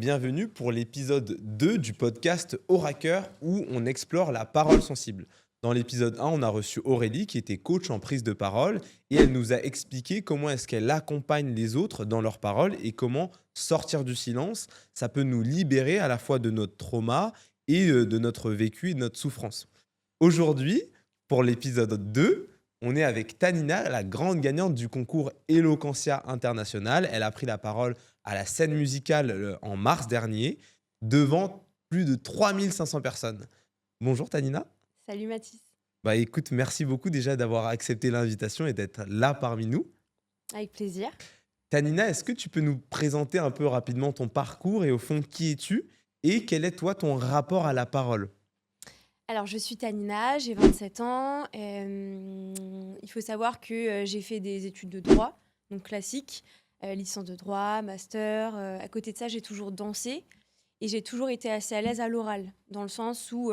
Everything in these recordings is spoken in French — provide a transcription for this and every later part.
bienvenue pour l'épisode 2 du podcast Oraqueur où on explore la parole sensible. Dans l'épisode 1, on a reçu Aurélie qui était coach en prise de parole et elle nous a expliqué comment est-ce qu'elle accompagne les autres dans leurs paroles et comment sortir du silence, ça peut nous libérer à la fois de notre trauma et de notre vécu et de notre souffrance. Aujourd'hui, pour l'épisode 2, on est avec Tanina, la grande gagnante du concours Eloquentia International. Elle a pris la parole à la scène musicale en mars dernier, devant plus de 3500 personnes. Bonjour Tanina. Salut Mathis. Bah écoute, merci beaucoup déjà d'avoir accepté l'invitation et d'être là parmi nous. Avec plaisir. Tanina, est-ce que tu peux nous présenter un peu rapidement ton parcours et au fond qui es-tu et quel est toi ton rapport à la parole? Alors, je suis Tanina, j'ai 27 ans. Il faut savoir que j'ai fait des études de droit, donc classique, licence de droit, master. À côté de ça, j'ai toujours dansé et j'ai toujours été assez à l'aise à l'oral, dans le sens où,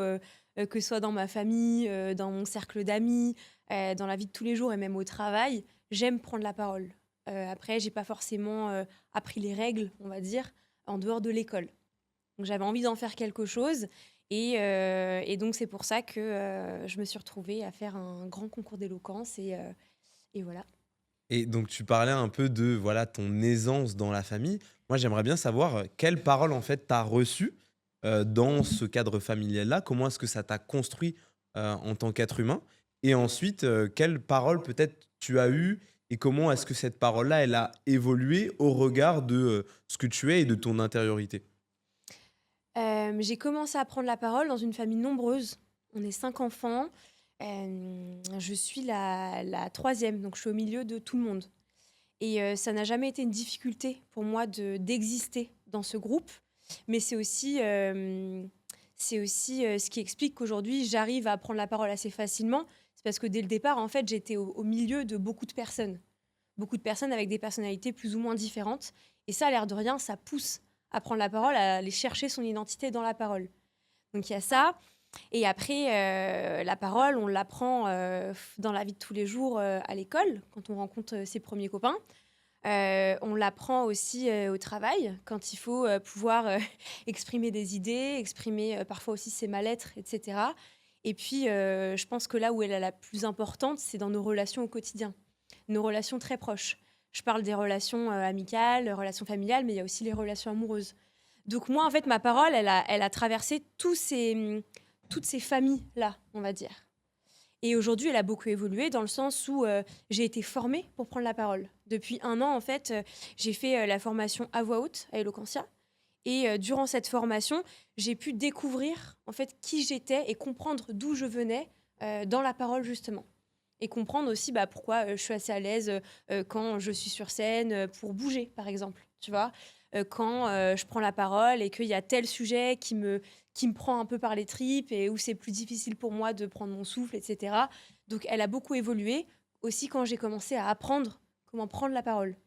que ce soit dans ma famille, dans mon cercle d'amis, dans la vie de tous les jours et même au travail, j'aime prendre la parole. Après, j'ai pas forcément appris les règles, on va dire, en dehors de l'école. Donc, j'avais envie d'en faire quelque chose. Et donc, c'est pour ça que je me suis retrouvée à faire un grand concours d'éloquence. Et voilà. Et donc tu parlais un peu de voilà ton aisance dans la famille. Moi, j'aimerais bien savoir quelles paroles en fait tu as reçues dans ce cadre familial-là. Comment est-ce que ça t'a construit en tant qu'être humain? Et ensuite, quelles paroles peut-être tu as eues et comment est-ce que cette parole-là, elle a évolué au regard de ce que tu es et de ton intériorité? J'ai commencé à prendre la parole dans une famille nombreuse. On est 5 enfants. Je suis la troisième, donc je suis au milieu de tout le monde. Et ça n'a jamais été une difficulté pour moi d'exister dans ce groupe. Mais c'est aussi ce qui explique qu'aujourd'hui, j'arrive à prendre la parole assez facilement. C'est parce que dès le départ, en fait, j'étais au milieu de beaucoup de personnes. Beaucoup de personnes avec des personnalités plus ou moins différentes. Et ça, à l'air de rien, ça pousse à prendre la parole, à aller chercher son identité dans la parole. Donc il y a ça. Et après, la parole, on l'apprend dans la vie de tous les jours à l'école, quand on rencontre ses premiers copains. On l'apprend aussi au travail, quand il faut pouvoir exprimer des idées, exprimer parfois aussi ses mal-être, etc. Et puis, je pense que là où elle est la plus importante, c'est dans nos relations au quotidien, nos relations très proches. Je parle des relations amicales, relations familiales, mais il y a aussi les relations amoureuses. Donc moi, en fait, ma parole, elle a traversé toutes ces familles-là, on va dire. Et aujourd'hui, elle a beaucoup évolué dans le sens où j'ai été formée pour prendre la parole. Depuis 1 an, en fait, j'ai fait la formation à voix haute à Eloquentia. Et durant cette formation, j'ai pu découvrir en fait qui j'étais et comprendre d'où je venais dans la parole justement. Et comprendre aussi pourquoi je suis assez à l'aise quand je suis sur scène pour bouger, par exemple. Tu vois, quand je prends la parole et qu'il y a tel sujet qui me prend un peu par les tripes et où c'est plus difficile pour moi de prendre mon souffle, etc. Donc, elle a beaucoup évolué aussi quand j'ai commencé à apprendre comment prendre la parole.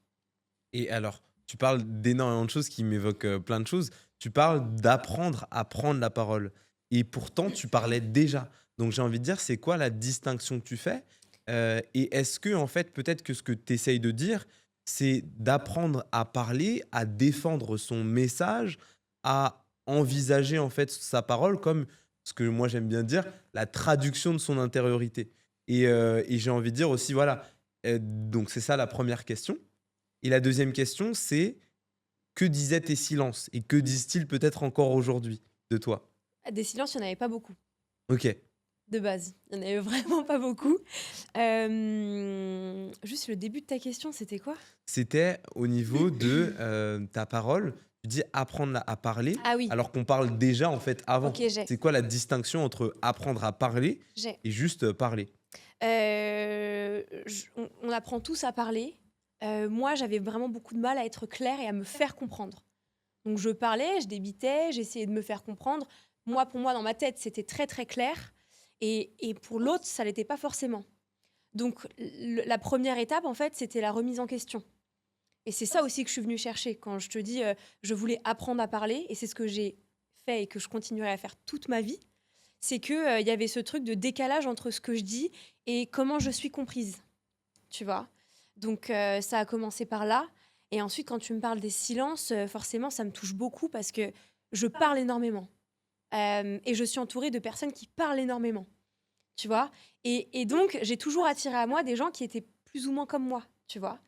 Et alors, tu parles d'énormément de choses qui m'évoquent plein de choses. Tu parles d'apprendre à prendre la parole. Et pourtant, tu parlais déjà. Donc, j'ai envie de dire, c'est quoi la distinction que tu fais? Et est-ce que, en fait, peut-être que ce que tu essayes de dire, c'est d'apprendre à parler, à défendre son message, à envisager, en fait, sa parole comme ce que moi j'aime bien dire, la traduction de son intériorité. Et j'ai envie de dire aussi, voilà, donc c'est ça la première question. Et la deuxième question, c'est que disaient tes silences et que disent-ils peut-être encore aujourd'hui de toi? Des silences, il n'y en avait pas beaucoup, OK. de base. Il n'y en avait vraiment pas beaucoup. Juste le début de ta question, c'était quoi? C'était au niveau de, ta parole. Tu dis apprendre à parler, Ah oui, alors qu'on parle déjà en fait ok, avant. j'ai. C'est quoi la distinction entre apprendre à parler J'ai. et juste, parler? On apprend tous à parler. Moi, j'avais vraiment beaucoup de mal à être claire et à me faire comprendre. Donc, je parlais, je débitais, j'essayais de me faire comprendre. Moi, pour moi, dans ma tête, c'était très, très clair. Et pour l'autre, ça l'était pas forcément. Donc, la première étape, en fait, c'était la remise en question. Et c'est ça aussi que je suis venue chercher. Quand je te dis, je voulais apprendre à parler, et c'est ce que j'ai fait et que je continuerai à faire toute ma vie, c'est qu'il y avait ce truc de décalage entre ce que je dis et comment je suis comprise, tu vois. Donc ça a commencé par là. Et ensuite, quand tu me parles des silences, forcément, ça me touche beaucoup parce que je parle énormément. Et je suis entourée de personnes qui parlent énormément, tu vois. Et donc, j'ai toujours attiré à moi des gens qui étaient plus ou moins comme moi, tu vois.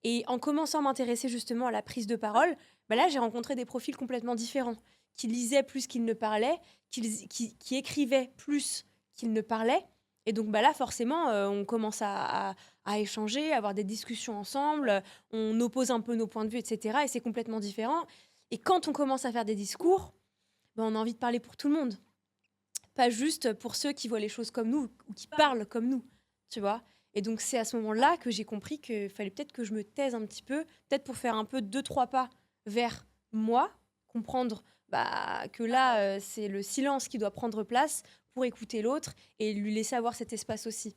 Et en commençant à m'intéresser justement à la prise de parole, bah là, j'ai rencontré des profils complètement différents, qui lisaient plus qu'ils ne parlaient, qui écrivaient plus qu'ils ne parlaient. Et donc bah là, forcément, on commence à échanger, à avoir des discussions ensemble, on oppose un peu nos points de vue, etc. Et c'est complètement différent. Et quand on commence à faire des discours, bah, on a envie de parler pour tout le monde, pas juste pour ceux qui voient les choses comme nous ou qui parlent comme nous, tu vois. Et donc c'est à ce moment-là que j'ai compris qu'il fallait peut-être que je me taise un petit peu, peut-être pour faire un peu deux, trois pas vers moi, comprendre que là, c'est le silence qui doit prendre place pour écouter l'autre et lui laisser avoir cet espace aussi.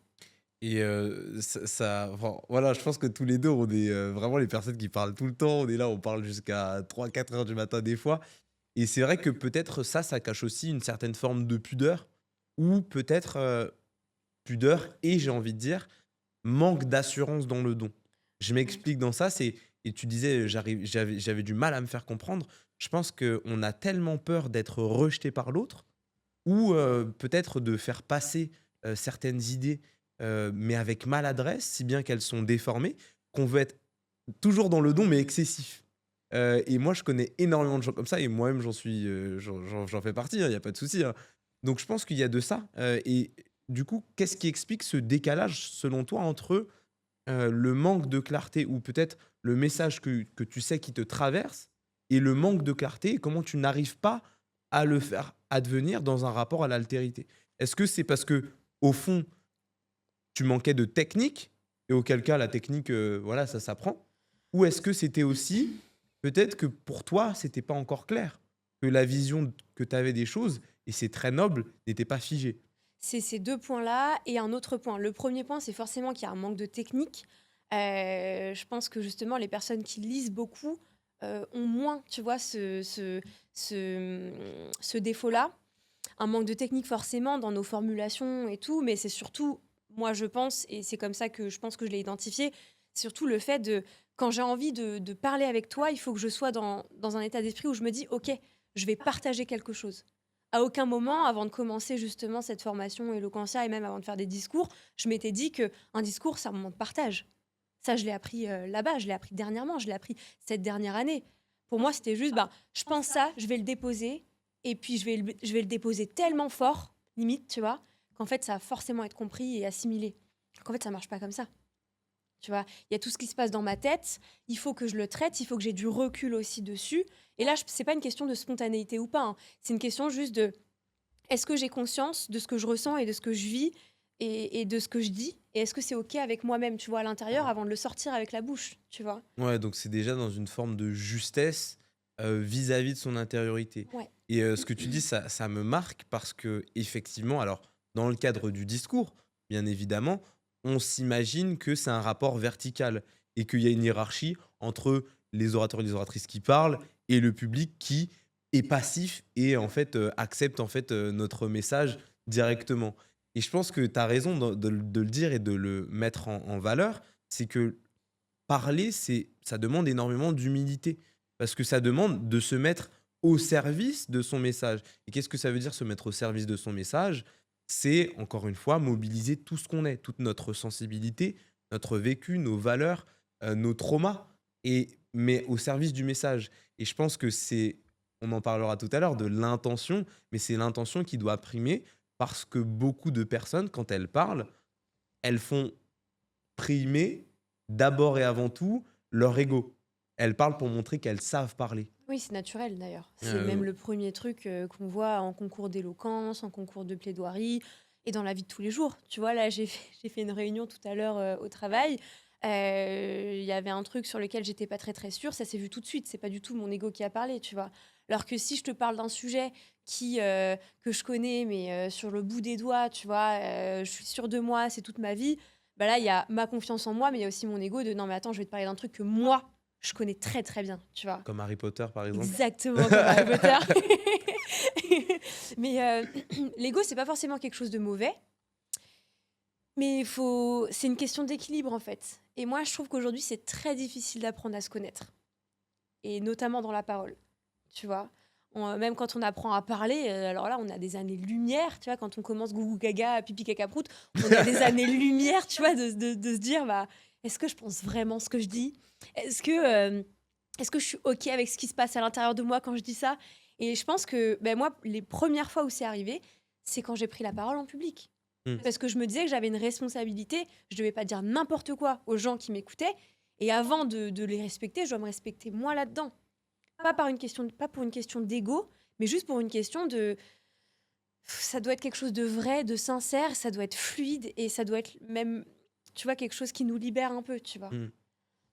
Et enfin, voilà, je pense que tous les deux, on est vraiment les personnes qui parlent tout le temps. On est là, on parle jusqu'à 3 4 heures du matin des fois. Et c'est vrai que peut-être ça cache aussi une certaine forme de pudeur, ou peut-être pudeur et j'ai envie de dire, manque d'assurance dans le don. Je Mm. m'explique dans ça, c'est et tu disais, j'avais du mal à me faire comprendre. Je pense qu'on a tellement peur d'être rejeté par l'autre ou peut-être de faire passer, certaines idées, mais avec maladresse, si bien qu'elles sont déformées, qu'on veut être toujours dans le don, mais excessif. Et moi, je connais énormément de gens comme ça et moi-même, j'en fais partie, il y a pas de souci, hein. Donc je pense qu'il y a de ça, et du coup, qu'est-ce qui explique ce décalage, selon toi, entre, le manque de clarté ou peut-être le message que tu sais qui te traverse et le manque de clarté et comment tu n'arrives pas à le faire advenir dans un rapport à l'altérité? Est-ce que c'est parce que au fond, tu manquais de technique et auquel cas la technique, voilà, ça s'apprend? Ou est-ce que c'était aussi peut-être que pour toi, c'était pas encore clair? Que la vision que tu avais des choses, et c'est très noble, n'était pas figée? C'est ces deux points-là et un autre point. Le premier point, c'est forcément qu'il y a un manque de technique. Je pense que justement, les personnes qui lisent beaucoup ont moins, tu vois, ce défaut-là. Un manque de technique forcément dans nos formulations et tout, mais c'est surtout, moi je pense, et c'est comme ça que je pense que je l'ai identifié, c'est surtout le fait de, quand j'ai envie de parler avec toi, il faut que je sois dans un état d'esprit où je me dis, ok, je vais partager quelque chose. À aucun moment, avant de commencer justement cette formation Eloquentia et même avant de faire des discours, je m'étais dit que un discours, c'est un moment de partage. Ça, je l'ai appris là-bas, je l'ai appris dernièrement, je l'ai appris cette dernière année. Pour moi, c'était juste, je pense ça, je vais le déposer, et puis je vais le déposer tellement fort, limite, tu vois, qu'en fait, ça va forcément être compris et assimilé. Qu'en fait, ça marche pas comme ça. Tu vois, il y a tout ce qui se passe dans ma tête, il faut que je le traite, il faut que j'ai du recul aussi dessus. Et là, c'est pas une question de spontanéité ou pas, hein. C'est une question juste de est-ce que j'ai conscience de ce que je ressens et de ce que je vis et de ce que je dis? Et est-ce que c'est OK avec moi-même, tu vois, à l'intérieur, avant de le sortir avec la bouche, tu vois? Ouais, donc c'est déjà dans une forme de justesse, vis-à-vis de son intériorité. Ouais. Et ce que tu dis, ça me marque parce que effectivement, alors dans le cadre du discours, bien évidemment, on s'imagine que c'est un rapport vertical et qu'il y a une hiérarchie entre les orateurs et les oratrices qui parlent et le public qui est passif et en fait, accepte en fait, notre message directement. Et je pense que tu as raison de le dire et de le mettre en valeur, c'est que parler, ça demande énormément d'humilité parce que ça demande de se mettre au service de son message. Et qu'est-ce que ça veut dire se mettre au service de son message? C'est, encore une fois, mobiliser tout ce qu'on est, toute notre sensibilité, notre vécu, nos valeurs, nos traumas, mais au service du message. Et je pense que c'est, on en parlera tout à l'heure, de l'intention, mais c'est l'intention qui doit primer parce que beaucoup de personnes, quand elles parlent, elles font primer d'abord et avant tout leur ego. Elles parlent pour montrer qu'elles savent parler. Oui, c'est naturel d'ailleurs. C'est même Euh, le premier truc qu'on voit en concours d'éloquence, en concours de plaidoirie et dans la vie de tous les jours. Tu vois, là, j'ai fait une réunion tout à l'heure au travail. Il y avait un truc sur lequel j'étais pas très très sûre. Ça s'est vu tout de suite. C'est pas du tout mon ego qui a parlé, tu vois. Alors que si je te parle d'un sujet que je connais, mais sur le bout des doigts, tu vois, je suis sûre de moi, c'est toute ma vie. Bah là, il y a ma confiance en moi, mais il y a aussi mon ego de non, mais attends, je vais te parler d'un truc que moi, je connais très très bien, tu vois. Comme Harry Potter, par exemple. Exactement comme Harry Potter. Mais l'ego, c'est pas forcément quelque chose de mauvais. Mais c'est une question d'équilibre en fait. Et moi, je trouve qu'aujourd'hui, c'est très difficile d'apprendre à se connaître. Et notamment dans la parole, tu vois. Même quand on apprend à parler, alors là, on a des années-lumière, tu vois, quand on commence gougou gaga, pipi caca prout, on a des années-lumière, tu vois, de se dire, bah, est-ce que je pense vraiment ce que je dis? Est-ce que, est-ce que je suis OK avec ce qui se passe à l'intérieur de moi quand je dis ça? Et je pense que, ben moi, les premières fois où c'est arrivé, c'est quand j'ai pris la parole en public. Hmm. Parce que je me disais que j'avais une responsabilité, je devais pas dire n'importe quoi aux gens qui m'écoutaient. Et avant de les respecter, je dois me respecter moi là-dedans. Pas pour une question d'ego, mais juste pour une question de. Ça doit être quelque chose de vrai, de sincère, ça doit être fluide et ça doit être même, tu vois, quelque chose qui nous libère un peu, tu vois. Hmm.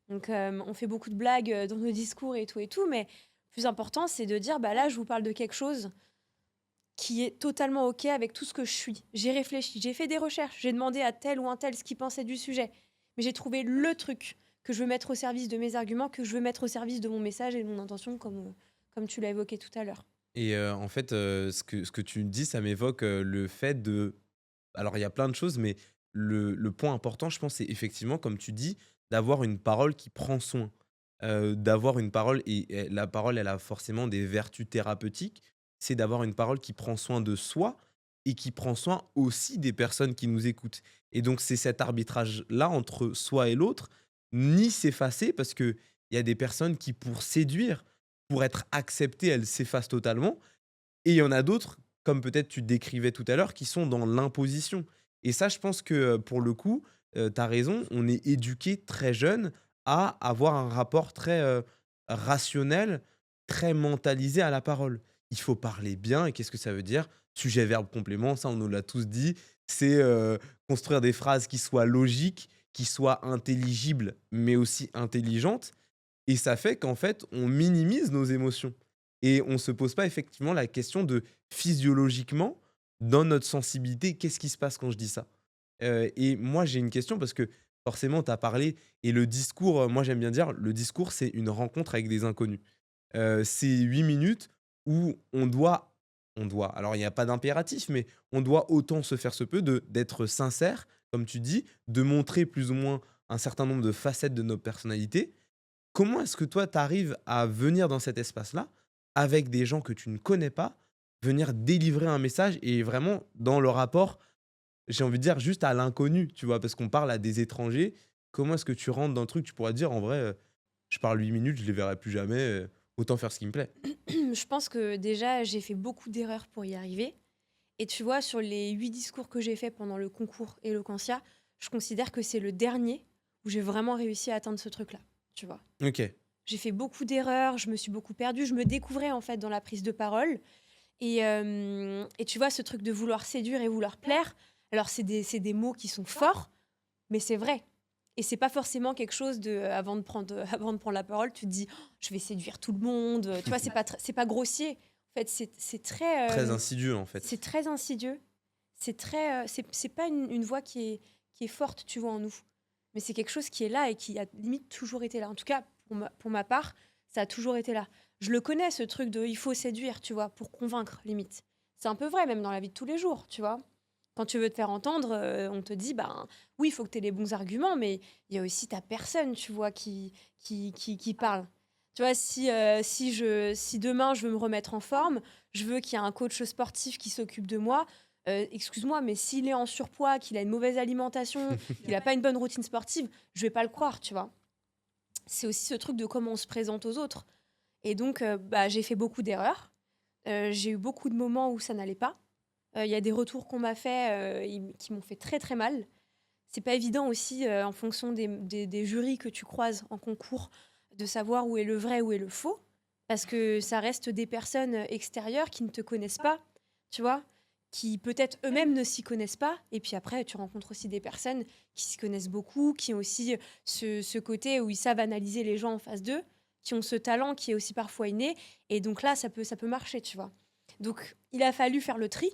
Donc, on fait beaucoup de blagues dans nos discours et tout, mais le plus important, c'est de dire, bah là, je vous parle de quelque chose qui est totalement OK avec tout ce que je suis. J'ai réfléchi, j'ai fait des recherches, j'ai demandé à tel ou un tel ce qu'il pensait du sujet, mais j'ai trouvé le truc que je veux mettre au service de mes arguments, que je veux mettre au service de mon message et de mon intention, comme tu l'as évoqué tout à l'heure. Et en fait, ce que tu me dis, ça m'évoque le fait de. Alors, il y a plein de choses, mais le point important, je pense, c'est effectivement, comme tu dis, d'avoir une parole qui prend soin. D'avoir une parole, et la parole, elle a forcément des vertus thérapeutiques. C'est d'avoir une parole qui prend soin de soi et qui prend soin aussi des personnes qui nous écoutent. Et donc, c'est cet arbitrage-là entre soi et l'autre, ni s'effacer, parce qu'il y a des personnes qui, pour séduire, pour être acceptées, elles s'effacent totalement. Et il y en a d'autres, comme peut-être tu décrivais tout à l'heure, qui sont dans l'imposition. Et ça, je pense que pour le coup, tu as raison, on est éduqué très jeune à avoir un rapport très rationnel, très mentalisé à la parole. Il faut parler bien, et qu'est-ce que ça veut dire? Sujet, verbe, complément, ça on nous l'a tous dit. C'est construire des phrases qui soient logiques, qui soient intelligibles, mais aussi intelligentes. Et ça fait qu'en fait, on minimise nos émotions. Et on ne se pose pas effectivement la question de physiologiquement, dans notre sensibilité, qu'est-ce qui se passe quand je dis ça? Et moi, j'ai une question parce que forcément, tu as parlé, et le discours, moi j'aime bien dire, le discours, c'est une rencontre avec des inconnus. C'est 8 minutes où on doit, alors il n'y a pas d'impératif, mais on doit autant se faire se peut d'être sincère, comme tu dis, de montrer plus ou moins un certain nombre de facettes de notre personnalité. Comment est-ce que toi, tu arrives à venir dans cet espace-là, avec des gens que tu ne connais pas, venir délivrer un message, et vraiment dans le rapport, j'ai envie de dire, juste à l'inconnu, tu vois? Parce qu'on parle à des étrangers. Comment est-ce que tu rentres dans le truc? Tu pourrais te dire: «En vrai, je parle 8 minutes, je les verrai plus jamais, autant faire ce qui me plaît». Je pense que déjà, j'ai fait beaucoup d'erreurs pour y arriver. Et tu vois, sur les 8 discours que j'ai faits pendant le concours Eloquentia, je considère que c'est le dernier où j'ai vraiment réussi à atteindre ce truc-là, tu vois. OK. J'ai fait beaucoup d'erreurs, je me suis beaucoup perdue, je me découvrais en fait dans la prise de parole. Et tu vois, ce truc de vouloir séduire et vouloir plaire, alors c'est des mots qui sont forts, mais c'est vrai. Et c'est pas forcément quelque chose de, avant de prendre la parole, tu te dis, oh, je vais séduire tout le monde. Tu vois, c'est pas grossier. En fait, Très insidieux, en c'est fait. très insidieux. C'est pas une voix qui est forte, tu vois, en nous. Mais c'est quelque chose qui est là et qui a limite toujours été là. En tout cas, pour ma part, ça a toujours été là. Je le connais, ce truc de il faut séduire, tu vois, pour convaincre, limite. C'est un peu vrai, même dans la vie de tous les jours, tu vois. Quand tu veux te faire entendre, on te dit, ben oui, il faut que tu aies les bons arguments, mais il y a aussi ta personne, tu vois, qui parle. Tu vois, si demain je veux me remettre en forme, je veux qu'il y ait un coach sportif qui s'occupe de moi. Excuse-moi, mais s'il est en surpoids, qu'il a une mauvaise alimentation, qu'il n'a pas une bonne routine sportive, je vais pas le croire, tu vois. C'est aussi ce truc de comment on se présente aux autres. Et donc, bah, j'ai fait beaucoup d'erreurs. J'ai eu beaucoup de moments où ça n'allait pas. Il y a des retours qu'on m'a fait qui m'ont fait très très mal. C'est pas évident aussi, en fonction des jurys que tu croises en concours, de savoir où est le vrai, où est le faux. Parce que ça reste des personnes extérieures qui ne te connaissent pas, tu vois, qui peut-être eux-mêmes ne s'y connaissent pas. Et puis après, tu rencontres aussi des personnes qui s'y connaissent beaucoup, qui ont aussi ce côté où ils savent analyser les gens en face d'eux, qui ont ce talent qui est aussi parfois inné. Et donc là, ça peut marcher, tu vois. Donc, il a fallu faire le tri.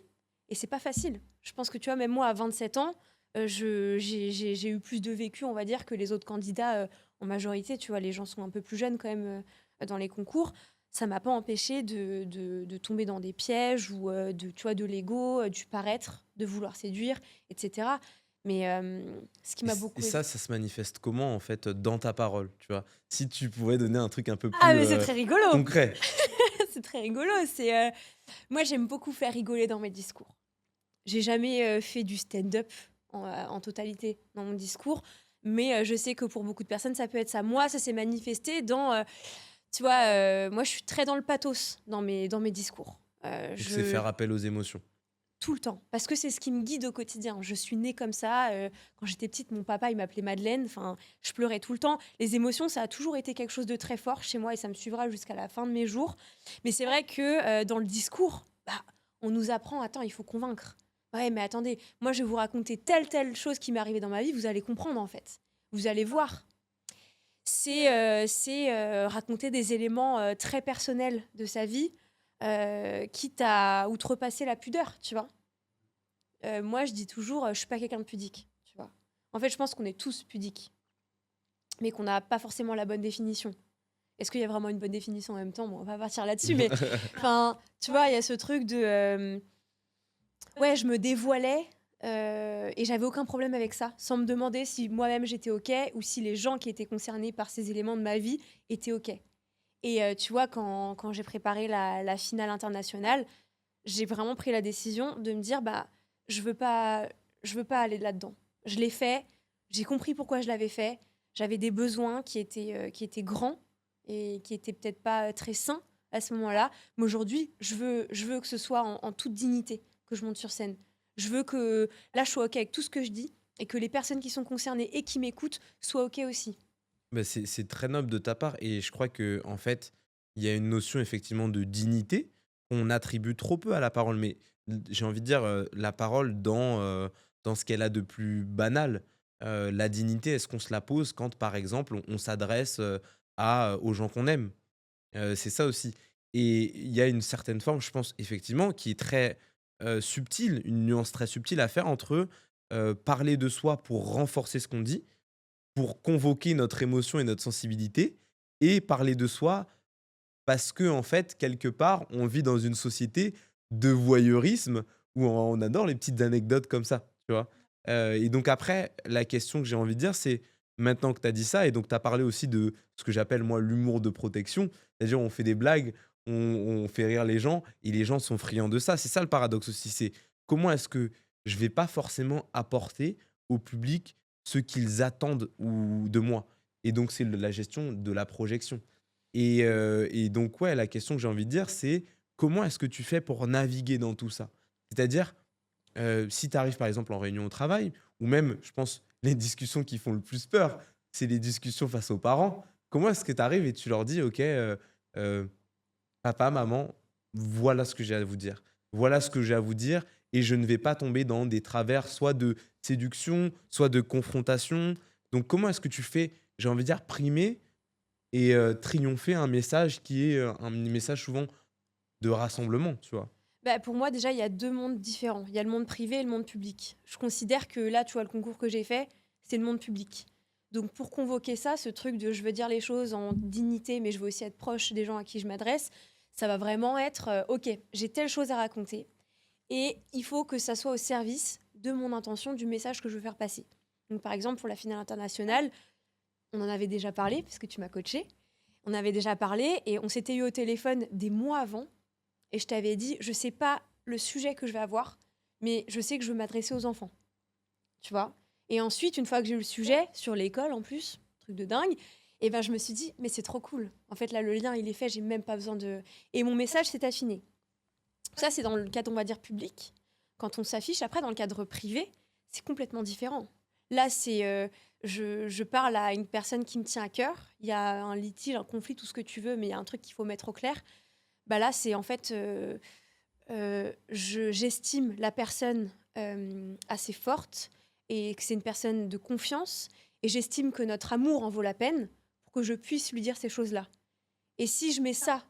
Et c'est pas facile. Je pense que tu vois, même moi, à 27 ans, j'ai eu plus de vécu, on va dire, que les autres candidats en majorité. Tu vois, les gens sont un peu plus jeunes quand même dans les concours. Ça m'a pas empêché de tomber dans des pièges ou tu vois, de l'ego, du paraître, de vouloir séduire, etc. Mais ce qui Et, m'a c- et beaucoup aidé. ça se manifeste comment, en fait, dans ta parole, tu vois? Si tu pouvais donner un truc un peu Ah, plus mais c'est très rigolo! concret. C'est très rigolo. Moi, j'aime beaucoup faire rigoler dans mes discours. J'ai jamais fait du stand-up en totalité dans mon discours, mais je sais que pour beaucoup de personnes, ça peut être ça. Moi, ça s'est manifesté tu vois, moi, je suis très dans le pathos dans mes discours. Donc, c'est faire appel aux émotions. Tout le temps, parce que c'est ce qui me guide au quotidien. Je suis née comme ça. Quand j'étais petite, mon papa, il m'appelait Madeleine. Enfin, je pleurais tout le temps. Les émotions, ça a toujours été quelque chose de très fort chez moi et ça me suivra jusqu'à la fin de mes jours. Mais c'est vrai que dans le discours, bah, on nous apprend, attends, il faut convaincre. Ouais, mais attendez, moi, je vais vous raconter telle chose qui m'est arrivée dans ma vie, vous allez comprendre en fait. Vous allez voir. C'est raconter des éléments très personnels de sa vie, quitte à outrepasser la pudeur, tu vois. Moi, je dis toujours, je suis pas quelqu'un de pudique, tu vois. En fait, je pense qu'on est tous pudiques, mais qu'on n'a pas forcément la bonne définition. Est-ce qu'il y a vraiment une bonne définition en même temps? Bon, on va pas partir là-dessus, mais enfin, tu vois, il y a ce truc de, ouais, je me dévoilais et j'avais aucun problème avec ça, sans me demander si moi-même j'étais ok ou si les gens qui étaient concernés par ces éléments de ma vie étaient ok. Et tu vois, quand j'ai préparé la finale internationale, j'ai vraiment pris la décision de me dire, bah, je veux pas, je veux pas aller là-dedans. Je l'ai fait, j'ai compris pourquoi je l'avais fait. J'avais des besoins qui étaient grands et qui étaient peut-être pas très sains à ce moment-là. Mais aujourd'hui, je veux que ce soit en toute dignité que je monte sur scène. Je veux que là, je sois OK avec tout ce que je dis et que les personnes qui sont concernées et qui m'écoutent soient OK aussi. Bah, c'est très noble de ta part et je crois que en fait, il y a une notion effectivement de dignité qu'on attribue trop peu à la parole. Mais j'ai envie de dire, la parole dans ce qu'elle a de plus banal. La dignité, est-ce qu'on se la pose quand, par exemple, on s'adresse, aux gens qu'on aime? C'est ça aussi et il y a une certaine forme, je pense, effectivement, qui est très, subtile, une nuance très subtile à faire entre, parler de soi pour renforcer ce qu'on dit, pour convoquer notre émotion et notre sensibilité et parler de soi parce que en fait, quelque part, on vit dans une société de voyeurisme où on adore les petites anecdotes comme ça, tu vois? Et donc après, la question que j'ai envie de dire, c'est maintenant que tu as dit ça et donc tu as parlé aussi de ce que j'appelle moi l'humour de protection, c'est-à-dire on fait des blagues, on fait rire les gens et les gens sont friands de ça. C'est ça le paradoxe aussi, c'est comment est-ce que je vais pas forcément apporter au public ce qu'ils attendent ou de moi? Et donc c'est la gestion de la projection. Et donc, ouais, la question que j'ai envie de dire, c'est comment est-ce que tu fais pour naviguer dans tout ça? C'est-à-dire, si tu arrives par exemple en réunion au travail, ou même, je pense, les discussions qui font le plus peur, c'est les discussions face aux parents. Comment est-ce que tu arrives et tu leur dis, OK, euh, papa, maman, voilà ce que j'ai à vous dire. Voilà ce que j'ai à vous dire, et je ne vais pas tomber dans des travers, soit de séduction, soit de confrontation. Donc, comment est-ce que tu fais, j'ai envie de dire, primer et triompher un message qui est, un message souvent de rassemblement, tu vois? Bah, pour moi, déjà, il y a deux mondes différents. Il y a le monde privé et le monde public. Je considère que là, tu vois, le concours que j'ai fait, c'est le monde public. Donc, pour convoquer ça, ce truc de je veux dire les choses en dignité, mais je veux aussi être proche des gens à qui je m'adresse, ça va vraiment être OK, j'ai telle chose à raconter. Et il faut que ça soit au service de mon intention, du message que je veux faire passer. Donc, par exemple, pour la finale internationale, on en avait déjà parlé, parce que tu m'as coaché. On avait déjà parlé et on s'était eu au téléphone des mois avant et je t'avais dit, je sais pas le sujet que je vais avoir, mais je sais que je veux m'adresser aux enfants, tu vois. Et ensuite, une fois que j'ai eu le sujet, sur l'école en plus, truc de dingue, et ben je me suis dit, mais c'est trop cool. En fait, là, le lien, il est fait, j'ai même pas besoin de... Et mon message s'est affiné. Ça, c'est dans le cadre, on va dire, public. Quand on s'affiche, après, dans le cadre privé, c'est complètement différent. Là, je parle à une personne qui me tient à cœur. Il y a un litige, un conflit, tout ce que tu veux, mais il y a un truc qu'il faut mettre au clair. Bah là, c'est en fait, j'estime la personne assez forte et que c'est une personne de confiance. Et j'estime que notre amour en vaut la peine pour que je puisse lui dire ces choses-là. Et si je mets ça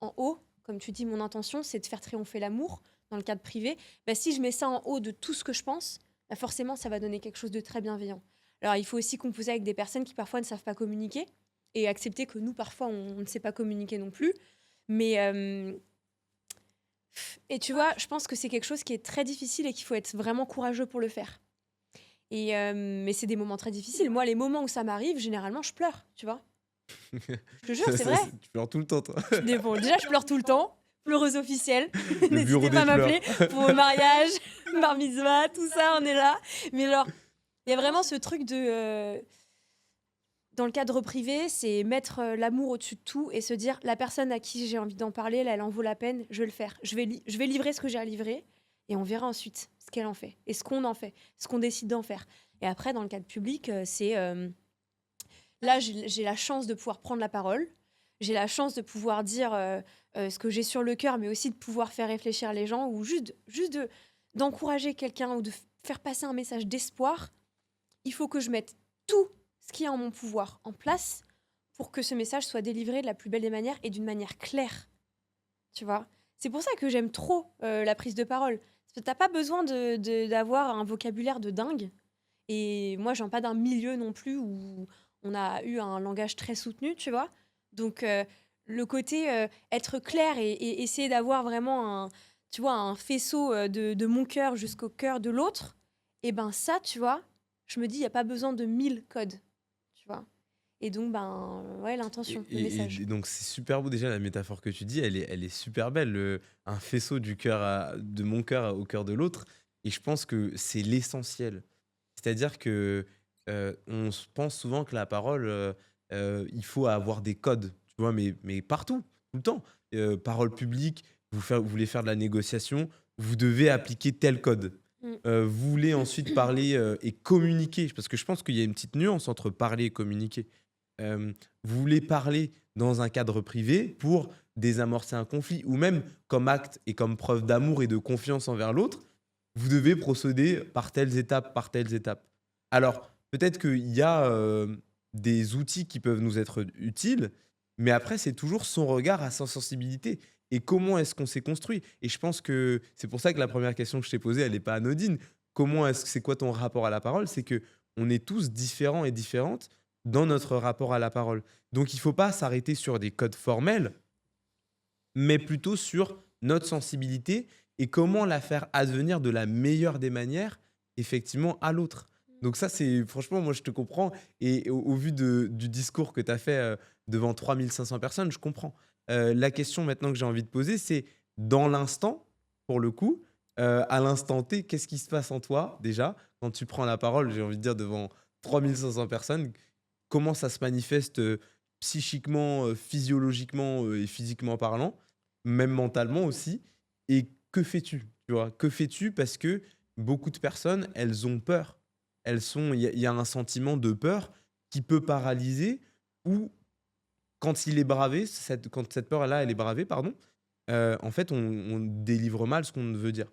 en haut, comme tu dis, mon intention, c'est de faire triompher l'amour dans le cadre privé. Bah, si je mets ça en haut de tout ce que je pense, bah forcément, ça va donner quelque chose de très bienveillant. Alors, il faut aussi composer avec des personnes qui parfois ne savent pas communiquer et accepter que nous, parfois, on ne sait pas communiquer non plus. Mais, et tu vois, je pense que c'est quelque chose qui est très difficile et qu'il faut être vraiment courageux pour le faire. Mais c'est des moments très difficiles. Moi, les moments où ça m'arrive, généralement, je pleure, tu vois. Je te jure, c'est vrai. Tu pleures tout le temps, toi. Bon, déjà, je pleure tout le temps. Pleureuse officielle. Le bureau N'hésitez des pas à pleurs. m'appeler pour vos mariages, bar mitzvah, tout ça, on est là. Mais alors, il y a vraiment ce truc de... dans le cadre privé, c'est mettre l'amour au-dessus de tout et se dire, la personne à qui j'ai envie d'en parler, là, elle en vaut la peine, je vais le faire. Je vais livrer ce que j'ai à livrer et on verra ensuite ce qu'elle en fait et ce qu'on en fait, ce qu'on décide d'en faire. Et après, dans le cadre public, là, j'ai la chance de pouvoir prendre la parole. J'ai la chance de pouvoir dire ce que j'ai sur le cœur, mais aussi de pouvoir faire réfléchir les gens ou juste d'encourager quelqu'un ou de faire passer un message d'espoir. Il faut que je mette tout ce qui est en mon pouvoir en place pour que ce message soit délivré de la plus belle des manières et d'une manière claire. Tu vois ? C'est pour ça que j'aime trop la prise de parole. Parce que t'as pas besoin d'avoir un vocabulaire de dingue. Et moi, je viens pas d'un milieu non plus où on a eu un langage très soutenu, tu vois. Donc, le côté être clair et essayer d'avoir vraiment tu vois, un faisceau de mon cœur jusqu'au cœur de l'autre, et ben ça, tu vois, je me dis, il n'y a pas besoin de 1000 codes, tu vois. Et donc, ouais, l'intention, le message. Et donc, c'est super beau déjà la métaphore que tu dis, elle est super belle. Un faisceau de mon cœur au cœur de l'autre. Et je pense que c'est l'essentiel. C'est-à-dire que on se pense souvent que la parole, il faut avoir des codes, tu vois, mais partout, tout le temps. Parole publique, vous voulez faire de la négociation, vous devez appliquer tel code. Mm. Vous voulez ensuite parler et communiquer, parce que je pense qu'il y a une petite nuance entre parler et communiquer. Vous voulez parler dans un cadre privé pour désamorcer un conflit, ou même comme acte et comme preuve d'amour et de confiance envers l'autre, vous devez procéder par telles étapes, par telles étapes. Alors, peut-être qu'il y a des outils qui peuvent nous être utiles, mais après, c'est toujours son regard à sa sensibilité. Et comment est-ce qu'on s'est construit? Et je pense que c'est pour ça que la première question que je t'ai posée, elle n'est pas anodine. C'est quoi ton rapport à la parole? C'est que on est tous différents et différentes dans notre rapport à la parole. Donc, il ne faut pas s'arrêter sur des codes formels, mais plutôt sur notre sensibilité et comment la faire advenir de la meilleure des manières, effectivement, à l'autre. Donc ça, c'est franchement, moi, je te comprends. Et au vu du discours que tu as fait devant 3500 personnes, je comprends. La question maintenant que j'ai envie de poser, c'est dans l'instant, pour le coup, à l'instant T, qu'est-ce qui se passe en toi, déjà, quand tu prends la parole, j'ai envie de dire, devant 3500 personnes, comment ça se manifeste psychiquement, physiologiquement et physiquement parlant, même mentalement aussi. Et que fais-tu? Tu vois, que fais-tu? Parce que beaucoup de personnes, elles ont peur. Il y a un sentiment de peur qui peut paralyser ou quand il est bravé, quand cette peur-là, elle est bravée, pardon, en fait, on délivre mal ce qu'on veut dire.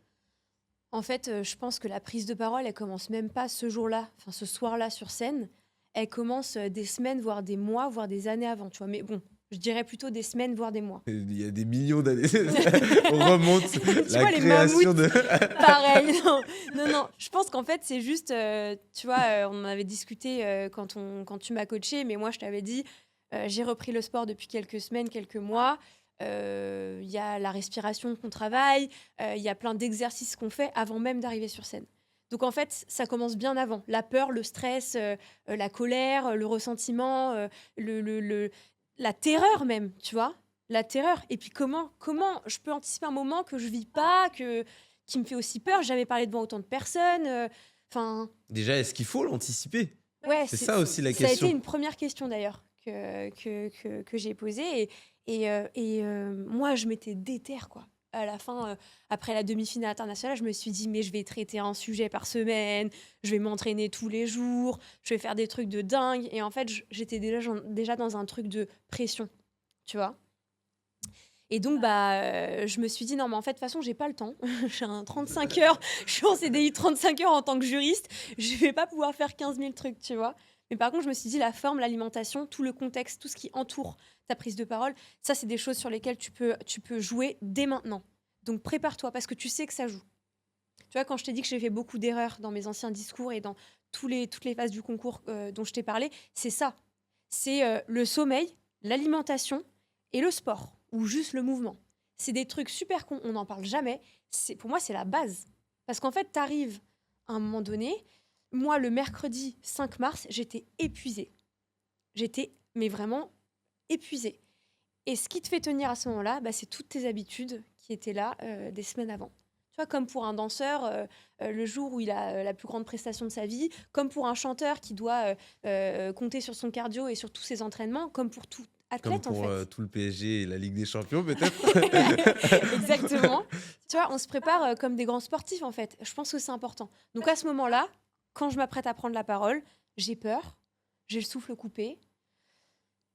En fait, je pense que la prise de parole, elle commence même pas ce jour-là, enfin ce soir-là sur scène. Elle commence des semaines, voire des mois, voire des années avant, tu vois. Mais bon, je dirais plutôt des semaines, voire des mois. Il y a des millions d'années. On remonte Tu la vois, les création mammouths, de. pareil. Non. Je pense qu'en fait, c'est juste, tu vois, on en avait discuté quand tu m'as coaché, mais moi, je t'avais dit, j'ai repris le sport depuis quelques semaines, quelques mois. Il y a la respiration qu'on travaille, il y a plein d'exercices qu'on fait avant même d'arriver sur scène. Donc en fait, ça commence bien avant. La peur, le stress, la colère, le ressentiment, la terreur même, tu vois, la terreur. Et puis comment je peux anticiper un moment que je vis pas, qui me fait aussi peur. J'ai jamais parlé devant autant de personnes. Enfin, Déjà, est-ce qu'il faut l'anticiper? ouais, C'est ça aussi la ça a été question. une première question d'ailleurs que j'ai posée. Moi, je m'étais déterre, quoi. À la fin, après la demi-finale internationale, je me suis dit, mais je vais traiter un sujet par semaine, je vais m'entraîner tous les jours, je vais faire des trucs de dingue. Et en fait, j'étais déjà dans un truc de pression, tu vois. Et donc, je me suis dit, non, mais en fait, de toute façon, j'ai pas le temps. J'ai un 35 heures, je suis en CDI 35 heures en tant que juriste, je vais pas pouvoir faire 15 000 trucs, tu vois. Mais par contre, je me suis dit, la forme, l'alimentation, tout le contexte, tout ce qui entoure ta prise de parole, ça, c'est des choses sur lesquelles tu peux jouer dès maintenant. Donc, prépare-toi, parce que tu sais que ça joue. Tu vois, quand je t'ai dit que j'ai fait beaucoup d'erreurs dans mes anciens discours et dans toutes les phases du concours dont je t'ai parlé, c'est ça. C'est le sommeil, l'alimentation et le sport, ou juste le mouvement. C'est des trucs super cons, on n'en parle jamais. Pour moi, c'est la base. Parce qu'en fait, tu arrives à un moment donné, Moi, le mercredi 5 mars, j'étais épuisée. Mais vraiment épuisée. Et ce qui te fait tenir à ce moment-là, bah, c'est toutes tes habitudes qui étaient là des semaines avant. Tu vois, comme pour un danseur, le jour où il a la plus grande prestation de sa vie, comme pour un chanteur qui doit compter sur son cardio et sur tous ses entraînements, comme pour tout Comme athlète en pour fait. tout le PSG et la Ligue des Champions, peut-être. Exactement. Tu vois, on se prépare comme des grands sportifs en fait. Je pense que c'est important. Donc à ce moment-là, quand je m'apprête à prendre la parole, j'ai peur, j'ai le souffle coupé,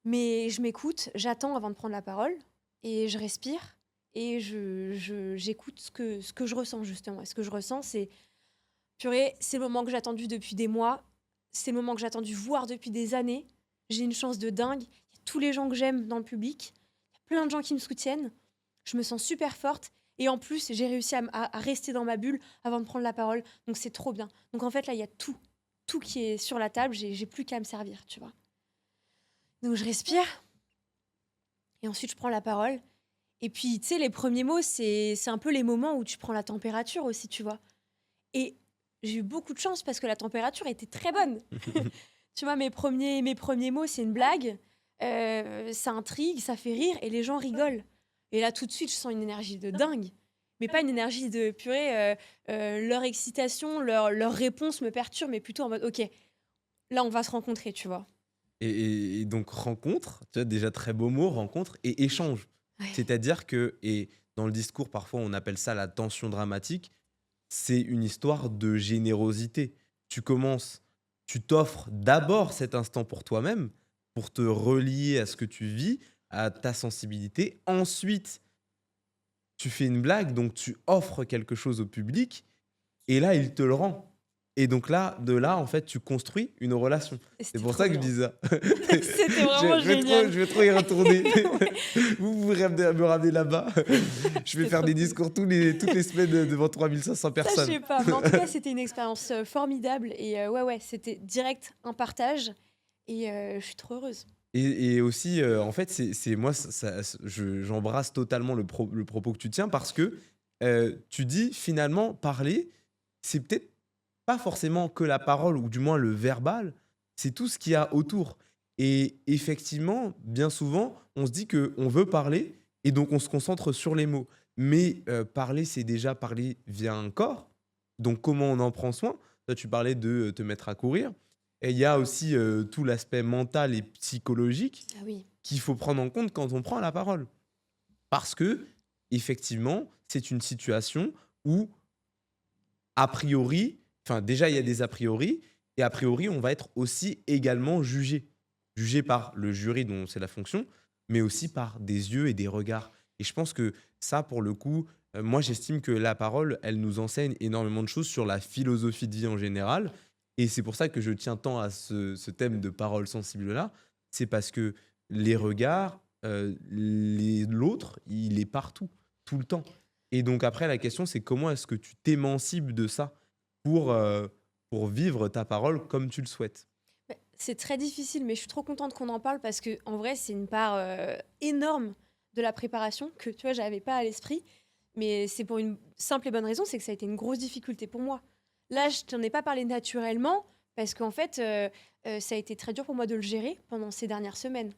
mais je m'écoute, j'attends avant de prendre la parole et je respire et j'écoute ce que je ressens justement. Et ce que je ressens, c'est purée, c'est le moment que j'ai attendu depuis des mois, c'est le moment que j'ai attendu voir depuis des années. J'ai une chance de dingue. Il y a tous les gens que j'aime dans le public, il y a plein de gens qui me soutiennent. Je me sens super forte et en plus, j'ai réussi à rester dans ma bulle avant de prendre la parole. Donc c'est trop bien. Donc en fait, là, il y a tout qui est sur la table. J'ai plus qu'à me servir, tu vois. Donc je respire et ensuite je prends la parole. Et puis, tu sais, les premiers mots, c'est un peu les moments où tu prends la température aussi, tu vois. Et j'ai eu beaucoup de chance parce que la température était très bonne. Tu vois, mes premiers mots, c'est une blague, ça intrigue, ça fait rire et les gens rigolent. Et là, tout de suite, je sens une énergie de dingue. Mais pas une énergie de purée, leur excitation, leur réponse me perturbe, mais plutôt en mode, ok, là, on va se rencontrer, tu vois. Et donc, rencontre, tu vois, déjà très beau mot, rencontre et échange. Ouais. C'est-à-dire que, et dans le discours, parfois, on appelle ça la tension dramatique, c'est une histoire de générosité. Tu commences, tu t'offres d'abord cet instant pour toi-même, pour te relier à ce que tu vis, à ta sensibilité. Ensuite, tu fais une blague, donc tu offres quelque chose au public, et là, il te le rend. Et donc là, de là, en fait, tu construis une relation. Et C'est c'était pour trop ça que je bien. dis ça. C'était vraiment génial. Je vais trop y retourner. Ouais, Vous me ramener là-bas. Je vais c'était faire trop des cool. discours toutes les semaines devant 3500 Ça, je personnes. sais pas. Mais en tout cas, c'était une expérience formidable. Et ouais, c'était direct un partage. Et je suis trop heureuse. Et aussi, en fait, moi, j'embrasse totalement le propos que tu tiens parce que tu dis finalement, parler, c'est peut-être pas forcément que la parole ou du moins le verbal, c'est tout ce qu'il y a autour. Et effectivement, bien souvent, on se dit qu'on veut parler et donc on se concentre sur les mots. Mais parler, c'est déjà parler via un corps. Donc comment on en prend soin? Toi, tu parlais de te mettre à courir. Et il y a aussi tout l'aspect mental et psychologique Ah oui. qu'il faut prendre en compte quand on prend la parole. Parce que, effectivement, c'est une situation où, a priori, enfin, déjà, il y a des a priori, et a priori, on va être aussi également jugé. Jugé par le jury dont c'est la fonction, mais aussi par des yeux et des regards. Et je pense que ça, pour le coup, moi, j'estime que la parole, elle nous enseigne énormément de choses sur la philosophie de vie en général. Et c'est pour ça que je tiens tant à ce thème de parole sensible-là. C'est parce que les regards, l'autre, il est partout, tout le temps. Et donc après, la question, c'est comment est-ce que tu t'émancipes de ça pour, euh, pour vivre ta parole comme tu le souhaites. Bah, c'est très difficile, mais je suis trop contente qu'on en parle parce que en vrai, c'est une part énorme de la préparation que tu vois, j'avais pas à l'esprit. Mais c'est pour une simple et bonne raison, c'est que ça a été une grosse difficulté pour moi. Là, je t'en ai pas parlé naturellement parce qu'en fait, ça a été très dur pour moi de le gérer pendant ces dernières semaines.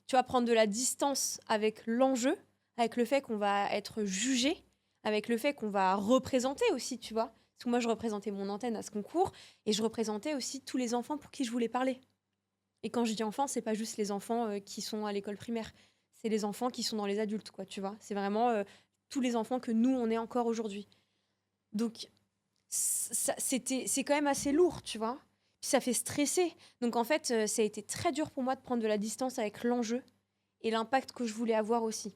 Tu vas prendre de la distance avec l'enjeu, avec le fait qu'on va être jugé, avec le fait qu'on va représenter aussi, tu vois. Parce que moi, je représentais mon antenne à ce concours et je représentais aussi tous les enfants pour qui je voulais parler. Et quand je dis enfants, c'est pas juste les enfants qui sont à l'école primaire, c'est les enfants qui sont dans les adultes, quoi, tu vois. C'est vraiment tous les enfants que nous, on est encore aujourd'hui. Donc, c'est quand même assez lourd, tu vois. Puis ça fait stresser. Donc en fait, ça a été très dur pour moi de prendre de la distance avec l'enjeu et l'impact que je voulais avoir aussi.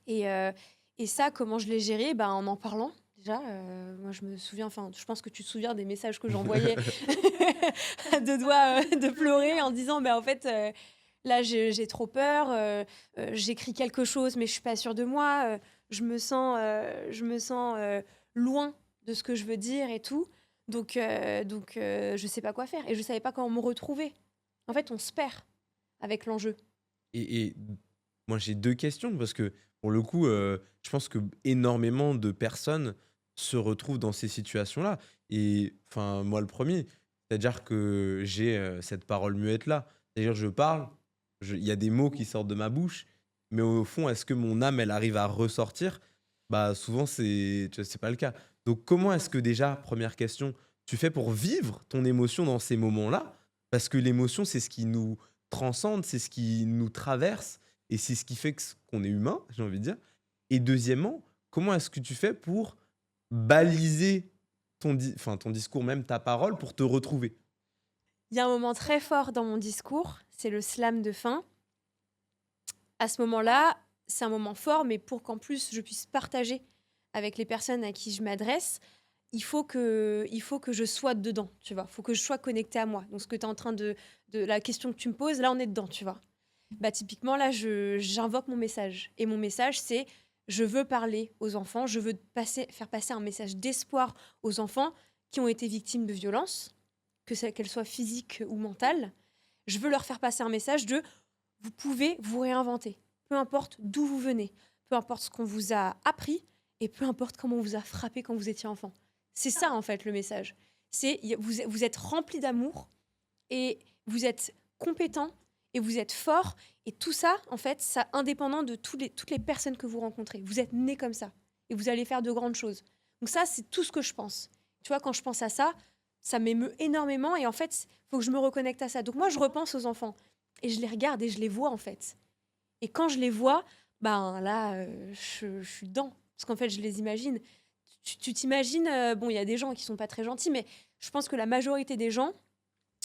Et, euh, et ça, comment je l'ai géré? Ben, en parlant. Déjà, moi je me souviens, enfin, je pense que tu te souviens des messages que j'envoyais à deux doigts de pleurer en disant, ben, en fait, là j'ai trop peur, j'écris quelque chose mais je suis pas sûre de moi, je me sens loin de ce que je veux dire et tout. Donc je sais pas quoi faire et je savais pas comment me retrouver. En fait, on se perd avec l'enjeu. Et moi, j'ai deux questions parce que pour le coup, je pense que énormément de personnes se retrouvent dans ces situations-là. Et enfin, moi, le premier, c'est-à-dire que j'ai cette parole muette-là. C'est-à-dire, je parle, il y a des mots qui sortent de ma bouche, mais au fond, est-ce que mon âme, elle arrive à ressortir? Bah, souvent, c'est pas le cas. Donc, comment est-ce que déjà, première question, tu fais pour vivre ton émotion dans ces moments-là? Parce que l'émotion, c'est ce qui nous transcende, c'est ce qui nous traverse, et c'est ce qui fait qu'on est humain, j'ai envie de dire. Et deuxièmement, comment est-ce que tu fais pour baliser enfin, ton discours, même ta parole, pour te retrouver? Il y a un moment très fort dans mon discours, c'est le slam de fin. À ce moment-là, c'est un moment fort, mais pour qu'en plus je puisse partager avec les personnes à qui je m'adresse, il faut que je sois dedans, tu vois. Il faut que je sois connectée à moi. Donc, ce que tu es en train de la question que tu me poses, là, on est dedans, tu vois. Bah, typiquement, là, j'invoque mon message. Et mon message, c'est je veux parler aux enfants, je veux faire passer un message d'espoir aux enfants qui ont été victimes de violences, qu'elles soient physiques ou mentales. Je veux leur faire passer un message de vous pouvez vous réinventer, peu importe d'où vous venez, peu importe ce qu'on vous a appris et peu importe comment on vous a frappé quand vous étiez enfant. C'est ça, en fait, le message. Vous êtes rempli d'amour et vous êtes compétent et vous êtes fort. Et tout ça, en fait, ça indépendant de toutes les personnes que vous rencontrez. Vous êtes né comme ça et vous allez faire de grandes choses. Donc ça, c'est tout ce que je pense. Tu vois, quand je pense à ça, ça m'émeut énormément et en fait, il faut que je me reconnecte à ça. Donc moi, je repense aux enfants et je les regarde et je les vois, en fait. Et quand je les vois, ben là, je suis dedans. Parce qu'en fait, je les imagine. Tu t'imagines, bon, il y a des gens qui sont pas très gentils, mais je pense que la majorité des gens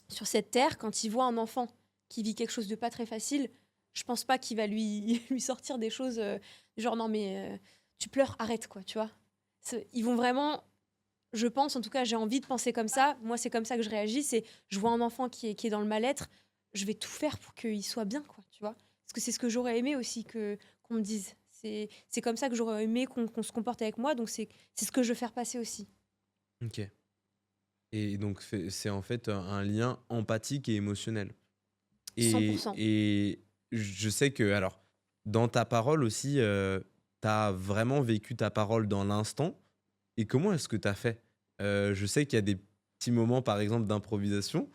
sur cette terre, quand ils voient un enfant qui vit quelque chose de pas très facile, je pense pas qu'il va lui sortir des choses genre non mais tu pleures, arrête quoi, tu vois. Ils vont vraiment, je pense, en tout cas j'ai envie de penser comme ça, moi c'est comme ça que je réagis, c'est je vois un enfant qui est dans le mal-être, je vais tout faire pour qu'il soit bien quoi, tu vois. Parce que c'est ce que j'aurais aimé aussi qu'on me dise. C'est comme ça que j'aurais aimé qu'on se comporte avec moi, donc c'est ce que je veux faire passer aussi. Ok. Et donc, c'est en fait un lien empathique et émotionnel. Et, 100%. et je sais que, alors, dans ta parole aussi, tu as vraiment vécu ta parole dans l'instant. Et comment est-ce que tu as fait? Je sais qu'il y a des petits moments, par exemple, d'improvisation.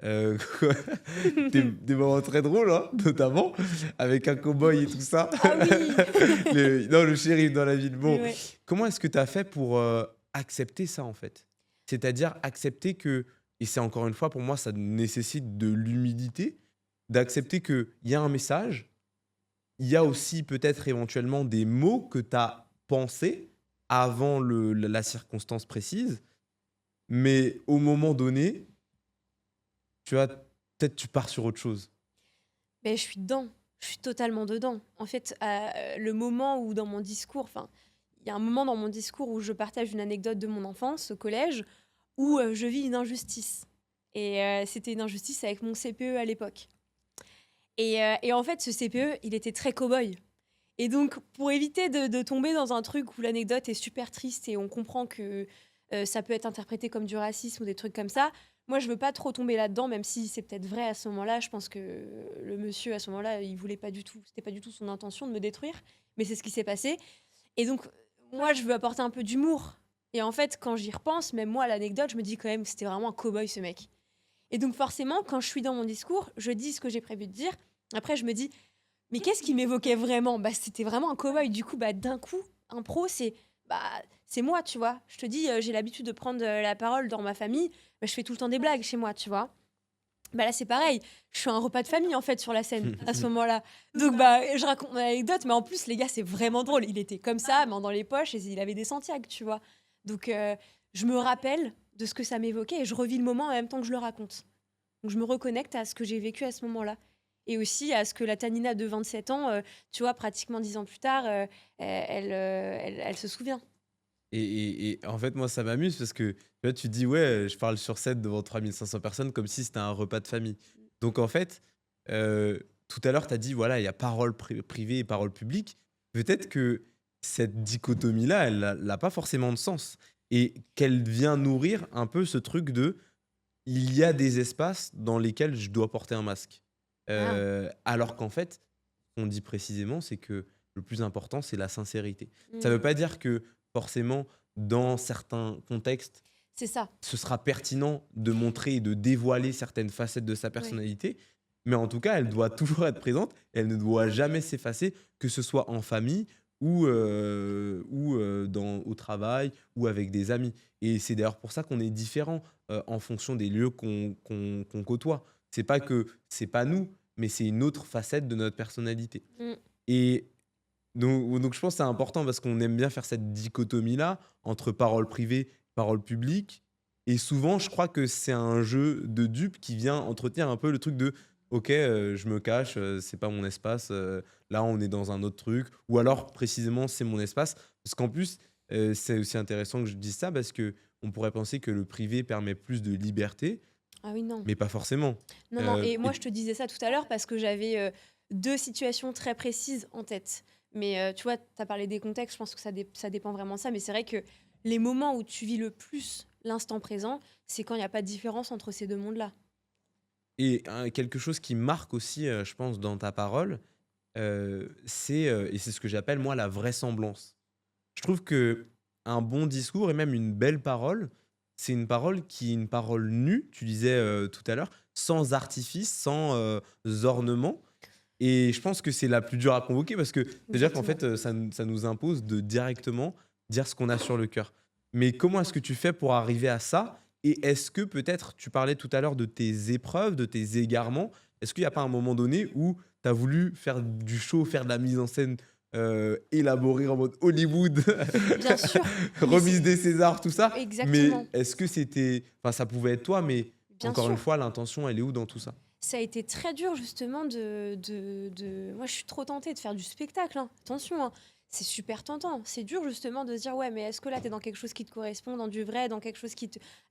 euh, des moments très drôles, hein, notamment, avec un cow-boy et tout ça. Ah oui. Non, le shérif dans la ville. Bon, Ouais. comment est-ce que tu as fait pour accepter ça, en fait? C'est-à-dire accepter que, et c'est encore une fois, pour moi, ça nécessite de l'humilité, d'accepter qu'il y a un message, il y a aussi peut-être éventuellement des mots que tu as pensés avant la circonstance précise, mais au moment donné, tu vois, peut-être tu pars sur autre chose. Mais je suis dedans, je suis totalement dedans. En fait, le moment où dans mon discours, enfin, il y a un moment dans mon discours où je partage une anecdote de mon enfance au collège où je vis une injustice. Et c'était une injustice avec mon CPE à l'époque. Et en fait, ce CPE, il était très cow-boy. Et donc, pour éviter de tomber dans un truc où l'anecdote est super triste et on comprend que ça peut être interprété comme du racisme ou des trucs comme ça, moi, je veux pas trop tomber là-dedans, même si c'est peut-être vrai à ce moment-là. Je pense que le monsieur, à ce moment-là, il voulait pas du tout, c'était pas du tout son intention de me détruire, mais c'est ce qui s'est passé. Et donc, moi, je veux apporter un peu d'humour. Et en fait, quand j'y repense, même moi, à l'anecdote, je me dis quand même que c'était vraiment un cow-boy, ce mec. Et donc, forcément, quand je suis dans mon discours, je dis ce que j'ai prévu de dire. Après, je me dis, mais qu'est-ce qui m'évoquait vraiment? Bah, c'était vraiment un cow-boy. Du coup, bah, d'un coup, un pro, bah, c'est moi, tu vois. Je te dis, j'ai l'habitude de prendre la parole dans ma famille. Bah, je fais tout le temps des blagues chez moi, tu vois. Bah là, c'est pareil. Je suis un repas de famille, en fait, sur la scène, à ce moment-là. Donc, bah, je raconte mon anecdote, mais en plus, les gars, c'est vraiment drôle. Il était comme ça, main dans les poches, et il avait des Santiago, tu vois. Donc, je me rappelle de ce que ça m'évoquait, et je revis le moment en même temps que je le raconte. Donc je me reconnecte à ce que j'ai vécu à ce moment-là. Et aussi à ce que la Tanina de 27 ans, tu vois, pratiquement 10 ans plus tard, elle se souvient. Et en fait, moi, ça m'amuse parce que tu vois, tu dis, ouais, je parle sur scène devant 3500 personnes comme si c'était un repas de famille. Donc, en fait, tout à l'heure, tu as dit, voilà, il y a parole privée et parole publique. Peut-être que cette dichotomie-là, elle n'a pas forcément de sens. Et qu'elle vient nourrir un peu ce truc de, il y a des espaces dans lesquels je dois porter un masque. Ah, Alors qu'en fait, ce qu'on dit précisément, c'est que le plus important, c'est la sincérité. Ça ne veut mm, pas dire que forcément, dans certains contextes, C'est ça, ce sera pertinent de montrer et de dévoiler certaines facettes de sa ouais. personnalité, mais en tout cas, elle doit toujours être présente, elle ne doit jamais s'effacer, que ce soit en famille ou au travail ou avec des amis. Et c'est d'ailleurs pour ça qu'on est différents en fonction des lieux qu'on côtoie. C'est pas que c'est pas nous, mais c'est une autre facette de notre personnalité. Mmh. Et donc je pense que c'est important parce qu'on aime bien faire cette dichotomie-là entre parole privée, parole publique. Et souvent, je crois que c'est un jeu de dupes qui vient entretenir un peu le truc de OK, je me cache, c'est pas mon espace, là on est dans un autre truc. Ou alors précisément c'est mon espace. Parce qu'en plus, c'est aussi intéressant que je dise ça parce que on pourrait penser que le privé permet plus de liberté, Ah oui, non. mais pas forcément. Non, non, et Et moi je te disais ça tout à l'heure parce que j'avais, 2 situations très précises en tête. Mais, tu vois, tu as parlé des contextes, je pense que ça dépend vraiment de ça. Mais c'est vrai que les moments où tu vis le plus l'instant présent, c'est quand il y a pas de différence entre ces 2 mondes-là. quelque chose qui marque aussi, je pense, dans ta parole, et c'est ce que j'appelle moi la vraisemblance. Je trouve que un bon discours et même une belle parole, c'est une parole qui est une parole nue, tu disais, tout à l'heure, sans artifice, sans, ornement. Et je pense que c'est la plus dure à convoquer parce que c'est-à-dire qu'en Exactement. fait, ça nous impose de directement dire ce qu'on a sur le cœur. Mais comment est-ce que tu fais pour arriver à ça? Et est-ce que peut-être, tu parlais tout à l'heure de tes épreuves, de tes égarements. Est-ce qu'il n'y a pas un moment donné où tu as voulu faire du show, faire de la mise en scène, élaborée en mode Hollywood, Bien sûr, mais remise c'est des Césars, tout ça? exactement, Mais est-ce que c'était enfin, ça pouvait être toi, mais bien encore une sûr. fois, l'intention, elle est où dans tout ça? Ça a été très dur justement moi je suis trop tentée de faire du spectacle, hein. Attention, hein. C'est super tentant. C'est dur justement de se dire: «Ouais, mais est-ce que là, tu es dans quelque chose qui te correspond, dans du vrai, dans quelque chose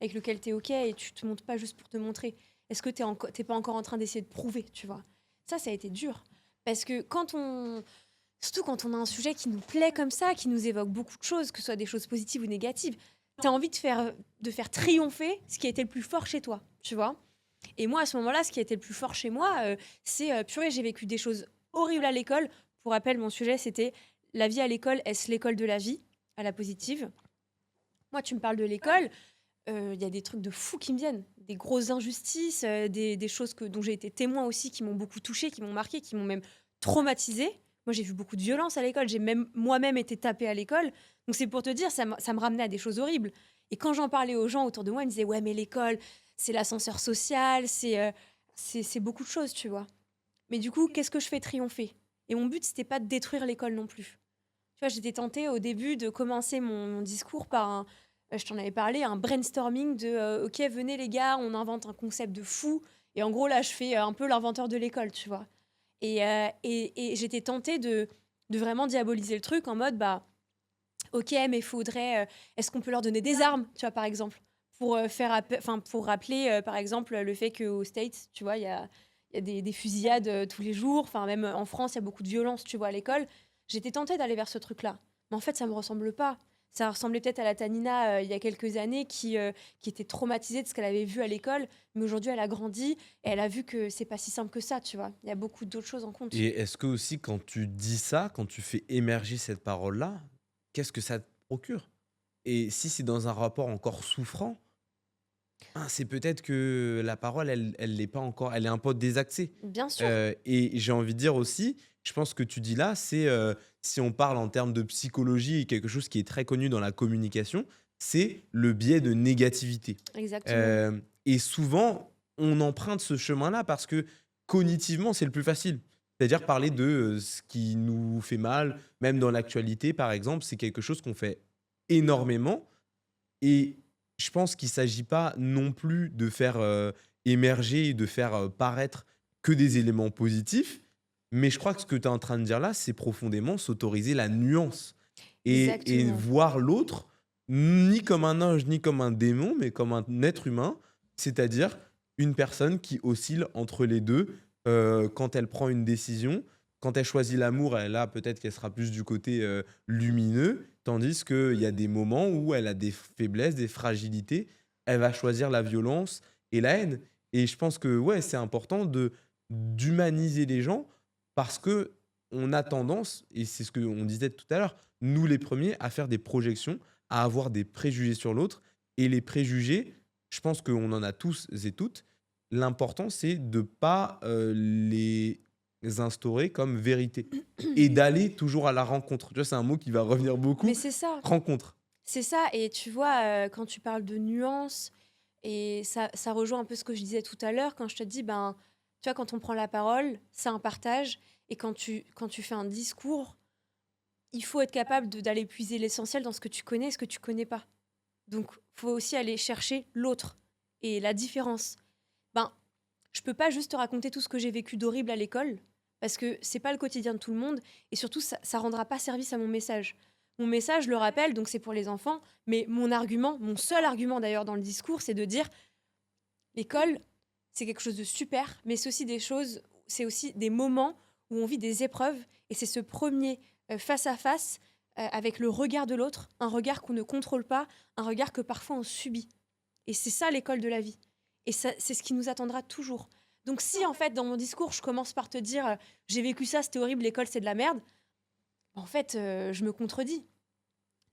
avec lequel tu es OK et tu te montres pas juste pour te montrer? Est-ce que tu pas encore en train d'essayer de prouver?» Tu vois? Ça a été dur parce que surtout quand on a un sujet qui nous plaît comme ça, qui nous évoque beaucoup de choses, que ce soit des choses positives ou négatives, tu as envie de faire triompher ce qui a été le plus fort chez toi, tu vois? Et moi, à ce moment-là, ce qui a été le plus fort chez moi, c'est, purée, j'ai vécu des choses horribles à l'école. Pour rappel, mon sujet, c'était: «La vie à l'école, est-ce l'école de la vie?» à la positive. Moi, tu me parles de l'école, il y a des trucs de fou qui me viennent. Des grosses injustices, des choses dont j'ai été témoin aussi, qui m'ont beaucoup touchée, qui m'ont marquée, qui m'ont même traumatisée. Moi, j'ai vu beaucoup de violence à l'école. J'ai même moi-même été tapée à l'école. Donc c'est pour te dire, ça me ramenait à des choses horribles. Et quand j'en parlais aux gens autour de moi, ils me disaient: «Ouais, mais l'école, c'est l'ascenseur social, c'est beaucoup de choses», tu vois? Mais du coup, qu'est-ce que je fais triompher? Et mon but, c'était pas de détruire l'école non plus. Tu vois, j'étais tentée au début de commencer mon discours par je t'en avais parlé, un brainstorming de OK, venez les gars, on invente un concept de fou. Et en gros, là, je fais un peu l'inventeur de l'école, tu vois. Et j'étais tentée de vraiment diaboliser le truc en mode, bah, OK, mais est-ce qu'on peut leur donner des armes, tu vois, par exemple, pour pour rappeler, par exemple, le fait qu'aux States, tu vois, il y a des fusillades tous les jours. Enfin, même en France, il y a beaucoup de violence, tu vois, à l'école. J'étais tentée d'aller vers ce truc-là. Mais en fait, ça me ressemble pas. Ça ressemblait peut-être à la Tanina il y a quelques années qui était traumatisée de ce qu'elle avait vu à l'école. Mais aujourd'hui, elle a grandi et elle a vu que c'est pas si simple que ça, tu vois. Il y a beaucoup d'autres choses en compte. Et est-ce que aussi quand tu dis ça, quand tu fais émerger cette parole-là, qu'est-ce que ça te procure? Et si c'est dans un rapport encore souffrant, ben, c'est peut-être que la parole, elle l'est pas encore, elle est un peu désaxée. Bien sûr, Et j'ai envie de dire aussi, je pense que tu dis là, c'est, si on parle en termes de psychologie et quelque chose qui est très connu dans la communication, c'est le biais de négativité. exactement. Et souvent, on emprunte ce chemin-là parce que cognitivement, c'est le plus facile. C'est-à-dire parler de, ce qui nous fait mal, même dans l'actualité, par exemple, c'est quelque chose qu'on fait énormément. Et je pense qu'il ne s'agit pas non plus de faire, émerger et de faire, paraître que des éléments positifs. Mais je crois que ce que tu es en train de dire là, c'est profondément s'autoriser la nuance et Exactement. voir l'autre ni comme un ange, ni comme un démon, mais comme un être humain, c'est-à-dire une personne qui oscille entre les 2 quand elle prend une décision. Quand elle choisit l'amour, elle là, peut-être qu'elle sera plus du côté, lumineux, tandis qu'il y a des moments où elle a des faiblesses, des fragilités. Elle va choisir la violence et la haine. Et je pense que, ouais, c'est important d'humaniser les gens parce qu'on a tendance, et c'est ce qu'on disait tout à l'heure, nous les premiers, à faire des projections, à avoir des préjugés sur l'autre. Et les préjugés, je pense qu'on en a tous et toutes. L'important, c'est de pas les instaurer comme vérité et d'aller toujours à la rencontre. Tu vois, c'est un mot qui va revenir Mais beaucoup. c'est ça. Rencontre. C'est ça. Et tu vois, quand tu parles de nuances, et ça rejoint un peu ce que je disais tout à l'heure, quand je te dis, ben, tu vois, quand on prend la parole, c'est un partage. Et quand tu fais un discours, il faut être capable d'aller puiser l'essentiel dans ce que tu connais et ce que tu connais pas. Donc, faut aussi aller chercher l'autre et la différence. Ben, je peux pas juste te raconter tout ce que j'ai vécu d'horrible à l'école, parce que c'est pas le quotidien de tout le monde, et surtout, ça rendra pas service à mon message. Mon message, je le rappelle, donc c'est pour les enfants, mais mon argument, mon seul argument d'ailleurs dans le discours, c'est de dire l'école, c'est quelque chose de super, mais c'est aussi des moments où on vit des épreuves, et c'est ce premier face à face avec le regard de l'autre, un regard qu'on ne contrôle pas, un regard que parfois on subit. Et c'est ça l'école de la vie. Et c'est ce qui nous attendra toujours. Donc si en fait dans mon discours je commence par te dire j'ai vécu ça, c'était horrible, l'école c'est de la merde, en fait je me contredis.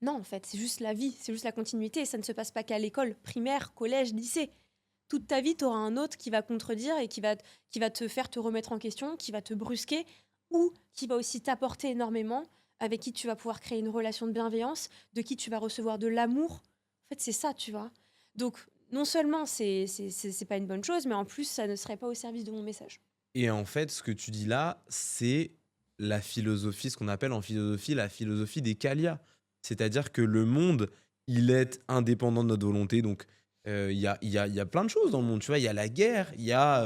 Non, en fait, c'est juste la vie, c'est juste la continuité, et ça ne se passe pas qu'à l'école, primaire, collège, lycée. Toute ta vie, tu auras un autre qui va contredire et qui va te faire te remettre en question, qui va te brusquer, ou qui va aussi t'apporter énormément, avec qui tu vas pouvoir créer une relation de bienveillance, de qui tu vas recevoir de l'amour. En fait, c'est ça, tu vois. Donc, non seulement c'est pas une bonne chose, mais en plus, ça ne serait pas au service de mon message. Et en fait, ce que tu dis là, c'est la philosophie, ce qu'on appelle en philosophie la philosophie des Kalia. C'est-à-dire que le monde, il est indépendant de notre volonté. Donc, il y a plein de choses dans le monde. Tu vois, il y a la guerre, il y a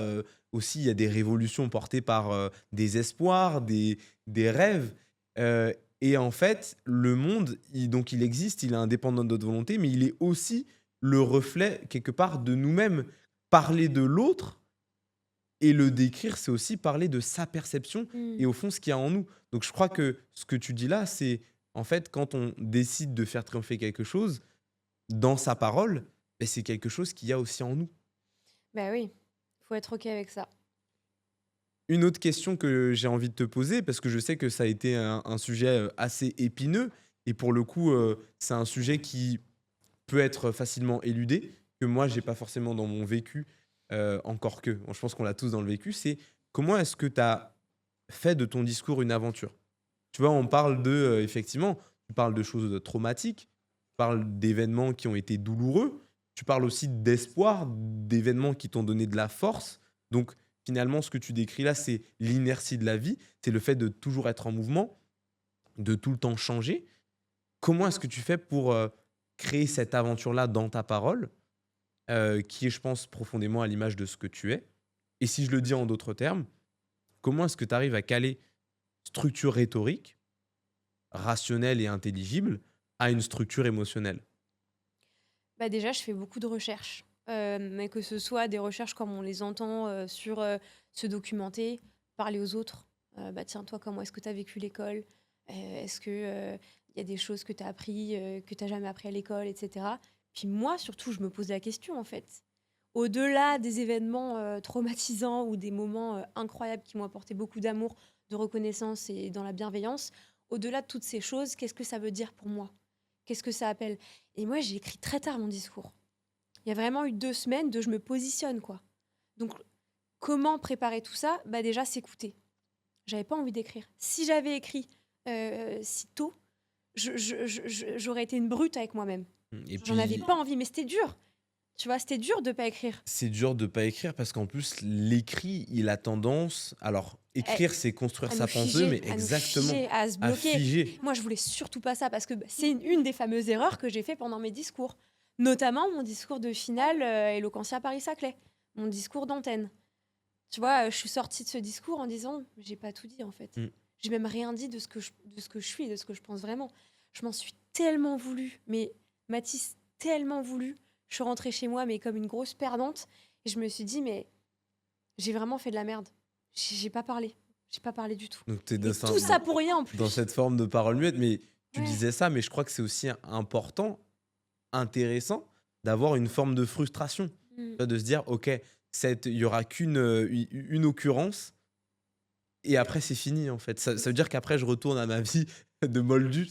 des révolutions portées par des espoirs, des rêves. Euh, et en fait, le monde, donc il existe, il est indépendant de notre volonté, mais il est aussi le reflet, quelque part, de nous-mêmes. Parler de l'autre, et le décrire, c'est aussi parler de sa perception Mm. et au fond ce qu'il y a en nous. Donc je crois que ce que tu dis là, c'est en fait quand on décide de faire triompher quelque chose dans sa parole, ben, c'est quelque chose qu'il y a aussi en nous. Bah oui, faut être OK avec ça. Une autre question que j'ai envie de te poser, parce que je sais que ça a été un sujet assez épineux, et pour le coup, c'est un sujet qui peut être facilement éludé, que moi, j'ai pas forcément dans mon vécu, encore que, bon, je pense qu'on l'a tous dans le vécu, c'est comment est-ce que tu as fait de ton discours une aventure. Tu vois, on parle de, effectivement, tu parles de choses traumatiques, tu parles d'événements qui ont été douloureux, tu parles aussi d'espoir, d'événements qui t'ont donné de la force. Donc, finalement, ce que tu décris là, c'est l'inertie de la vie, c'est le fait de toujours être en mouvement, de tout le temps changer. Comment est-ce que tu fais pour créer cette aventure-là dans ta parole, qui est, je pense, profondément à l'image de ce que tu es. Et si je le dis en d'autres termes, comment est-ce que tu arrives à caler structure rhétorique, rationnelle et intelligible, à une structure émotionnelle? Bah déjà, je fais beaucoup de recherches, mais que ce soit des recherches comme on les entend sur se documenter, parler aux autres. Bah tiens, toi, comment est-ce que tu as vécu l'école? Est-ce que il y a des choses que tu as appris, que tu n'as jamais appris à l'école, etc. Puis moi, surtout, je me pose la question, en fait. Au-delà des événements traumatisants ou des moments incroyables qui m'ont apporté beaucoup d'amour, de reconnaissance et dans la bienveillance, au-delà de toutes ces choses, qu'est-ce que ça veut dire pour moi? Qu'est-ce que ça appelle? Et moi, j'ai écrit très tard mon discours. Il y a vraiment eu 2 semaines de je me positionne, quoi. Donc, comment préparer tout ça? Bah déjà, s'écouter. J'avais pas envie d'écrire. Si j'avais écrit si tôt, j'aurais été une brute avec moi-même. Et J'en avais puis, pas envie, mais c'était dur. Tu vois, c'était dur de pas écrire. c'est dur de pas écrire parce qu'en plus, l'écrit, il a tendance. Alors, Eh, écrire, c'est construire à sa nous pensée, mais figer, à nous exactement, figer, à se à bloquer. figer. Moi, je voulais surtout pas ça parce que c'est une des fameuses erreurs que j'ai fait pendant mes discours. Notamment mon discours de finale Eloquentia Paris-Saclay, mon discours d'antenne. Tu vois, je suis sortie de ce discours en disant, j'ai pas tout dit en fait. Mm. J'ai même rien dit de ce que je suis et de ce que je pense vraiment. Je m'en suis tellement voulu, mais Mathis, tellement voulu. Je suis rentrée chez moi, mais comme une grosse perdante. Et je me suis dit, mais j'ai vraiment fait de la merde. J'ai pas parlé. J'ai pas parlé du tout. Donc, tu es Et tout ça pour rien en plus. dans cette forme de parole muette, mais tu Ouais. disais ça, mais je crois que c'est aussi important, intéressant, d'avoir une forme de frustration. Mm. Tu vois, de se dire, OK, il y aura qu'une une occurrence, et après, c'est fini, en fait. Ça veut dire qu'après, je retourne à ma vie de moldu.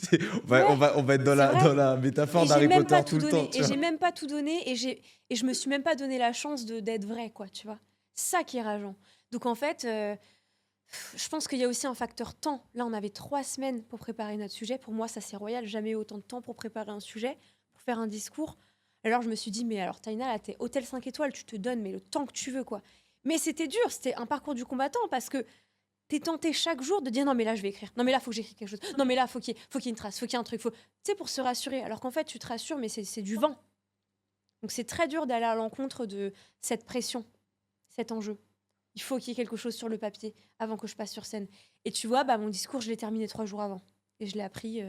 Ouais, On va être c'est vrai. dans la métaphore Et j'ai d'Harry même Potter pas tout tout le temps, donné. tu Et vois. j'ai même pas tout donné. Et je me suis même pas donné la chance d'être vrai, quoi, tu vois. Ça qui est rageant. Donc en fait, je pense qu'il y a aussi un facteur temps. Là, on avait 3 semaines pour préparer notre sujet. Pour moi, ça c'est royal. Jamais eu autant de temps pour préparer un sujet, pour faire un discours. Alors je me suis dit, mais alors Taïna, là, t'es hôtel 5 étoiles, tu te donnes, mais le temps que tu veux, quoi. Mais c'était dur, c'était un parcours du combattant parce que t'es tenté chaque jour de dire non mais là je vais écrire, non mais là faut que j'écrive quelque chose, non mais là faut qu'il y ait une trace, faut qu'il y ait un truc, tu sais, pour se rassurer, alors qu'en fait tu te rassures mais c'est du vent. Donc c'est très dur d'aller à l'encontre de cette pression, cet enjeu. Il faut qu'il y ait quelque chose sur le papier avant que je passe sur scène. Et tu vois, bah, mon discours je l'ai terminé 3 jours avant et je l'ai appris